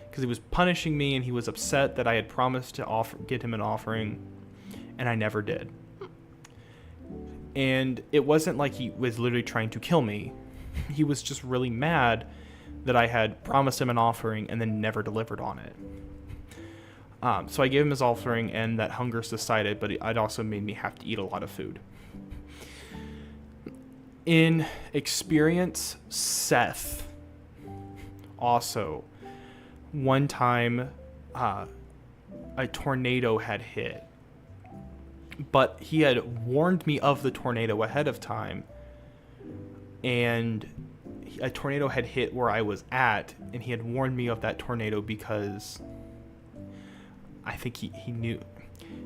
Because he was punishing me, and he was upset that I had promised to get him an offering, and I never did. And it wasn't like he was literally trying to kill me. He was just really mad that I had promised him an offering and then never delivered on it. So I gave him his offering, and that hunger subsided, but it also made me have to eat a lot of food. In experience, Seth, also, one time a tornado had hit, but he had warned me of the tornado ahead of time, and a tornado had hit where I was at, and he had warned me of that tornado because I think he knew.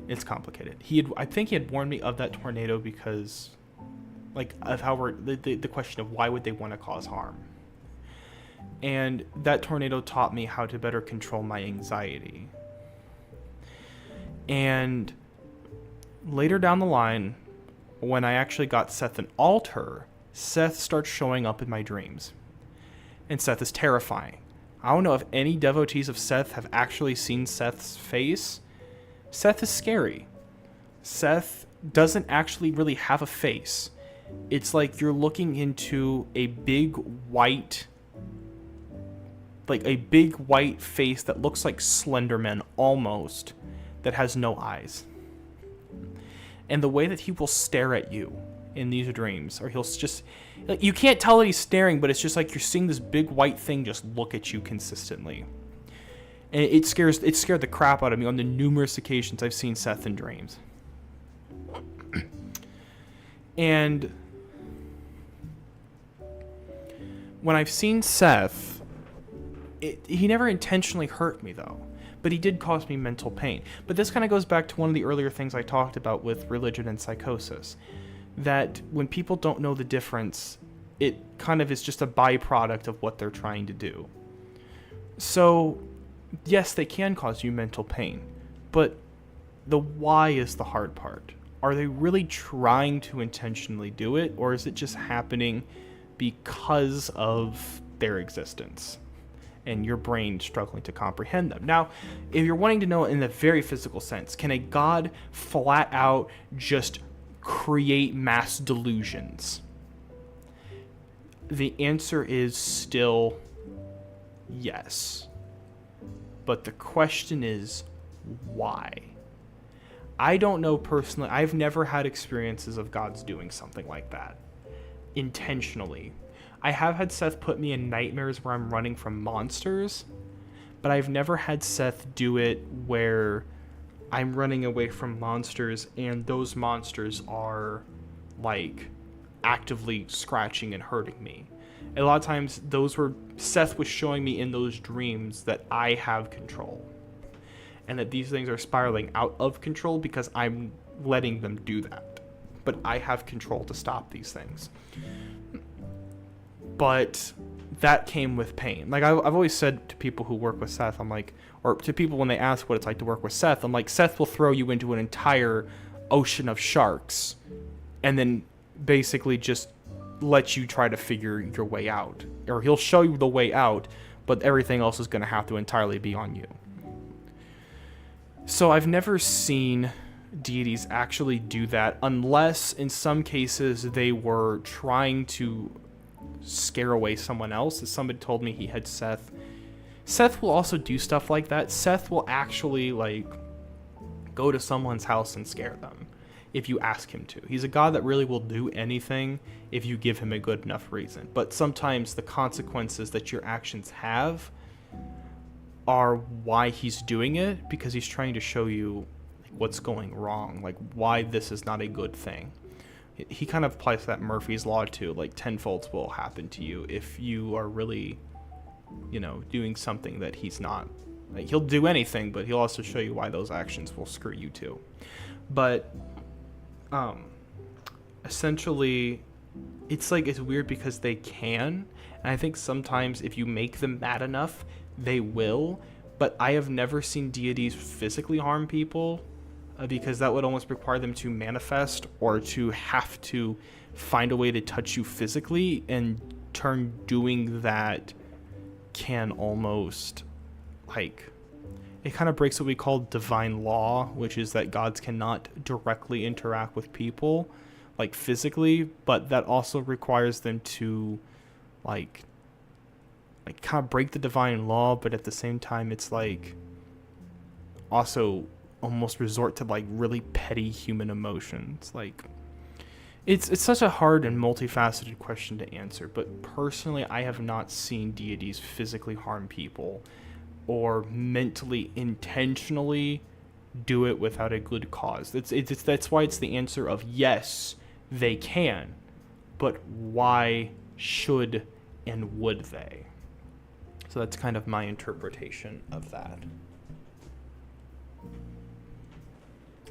It's complicated. I think he had warned me of that tornado because, like, of how the question of why would they want to cause harm. And that tornado taught me how to better control my anxiety. And later down the line, when I actually got Seth an altar, Seth starts showing up in my dreams. And Seth is terrifying. I don't know if any devotees of Seth have actually seen Seth's face. Seth is scary. Seth doesn't actually really have a face. It's like you're looking into a big white face that looks like Slenderman almost, that has no eyes. And the way that he will stare at you in these dreams, or he'll just, like, you can't tell that he's staring, but it's just like you're seeing this big white thing just look at you consistently. And it scared the crap out of me on the numerous occasions I've seen Seth in dreams. And when I've seen Seth, he never intentionally hurt me, though. But he did cause me mental pain. But this kind of goes back to one of the earlier things I talked about with religion and psychosis. That when people don't know the difference, it kind of is just a byproduct of what they're trying to do. So, yes, they can cause you mental pain. But the why is the hard part. Are they really trying to intentionally do it? Or is it just happening because of their existence and your brain struggling to comprehend them? Now, if you're wanting to know in the very physical sense, can a god flat out just create mass delusions? The answer is still yes. But the question is, why? I don't know personally. I've never had experiences of gods doing something like that intentionally. I have had Seth put me in nightmares where I'm running from monsters, but I've never had Seth do it where I'm running away from monsters and those monsters are, like, actively scratching and hurting me. A lot of times Seth was showing me in those dreams that I have control and that these things are spiraling out of control because I'm letting them do that. But I have control to stop these things. But that came with pain. Like, I've always said to people who work with Seth, I'm like, or to people when they ask what it's like to work with Seth, I'm like, Seth will throw you into an entire ocean of sharks and then basically just let you try to figure your way out. Or he'll show you the way out, but everything else is going to have to entirely be on you. So I've never seen deities actually do that, unless in some cases they were trying to scare away someone else. As somebody told me he had Seth. Seth will also do stuff like that. Seth will actually, like, go to someone's house and scare them if you ask him to. He's a god that really will do anything if you give him a good enough reason. But sometimes the consequences that your actions have are why he's doing it, because he's trying to show you what's going wrong, like why this is not a good thing. He kind of applies that Murphy's Law too, like tenfolds will happen to you if you are really, doing something that he's not. Like, he'll do anything, but he'll also show you why those actions will screw you too. But essentially, it's weird because they can, and I think sometimes if you make them mad enough, they will. But I have never seen deities physically harm people, because that would almost require them to manifest or to have to find a way to touch you physically, and turn doing that can almost, like, it kind of breaks what we call divine law, which is that gods cannot directly interact with people, like, physically, but that also requires them to, like, like kind of break the divine law, but at the same time it's like also almost resort to like really petty human emotions. Like it's such a hard and multifaceted question to answer, but personally I have not seen deities physically harm people or mentally intentionally do it without a good cause. That's why it's the answer of yes, they can, but why should and would they? So that's kind of my interpretation of that.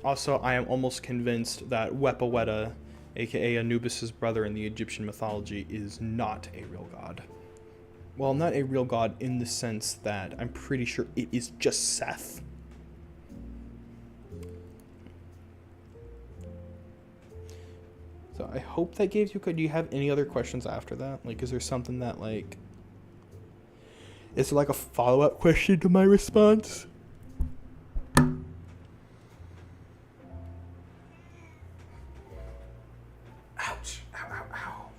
Also, I am almost convinced that Wepaweta, aka Anubis' brother in the Egyptian mythology, is not a real god. Well, not a real god in the sense that I'm pretty sure it is just Seth. So I hope that gave you. Do you have any other questions after that? Like, is there something that like, is there like a follow-up question to my response? Ouch! Ow! Ow! Ow!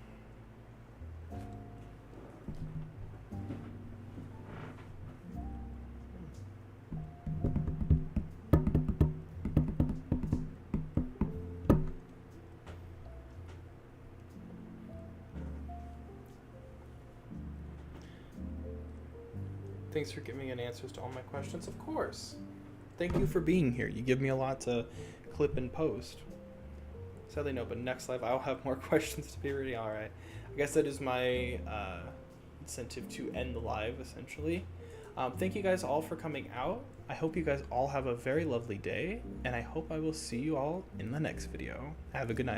Thanks for giving me answers to all my questions. Of course. Thank you for being here. You give me a lot to clip and post. Sadly, no, but next live I'll have more questions to be ready. All right. I guess that is my incentive to end the live, essentially. Thank you guys all for coming out. I hope you guys all have a very lovely day, and I hope I will see you all in the next video. Have a good night.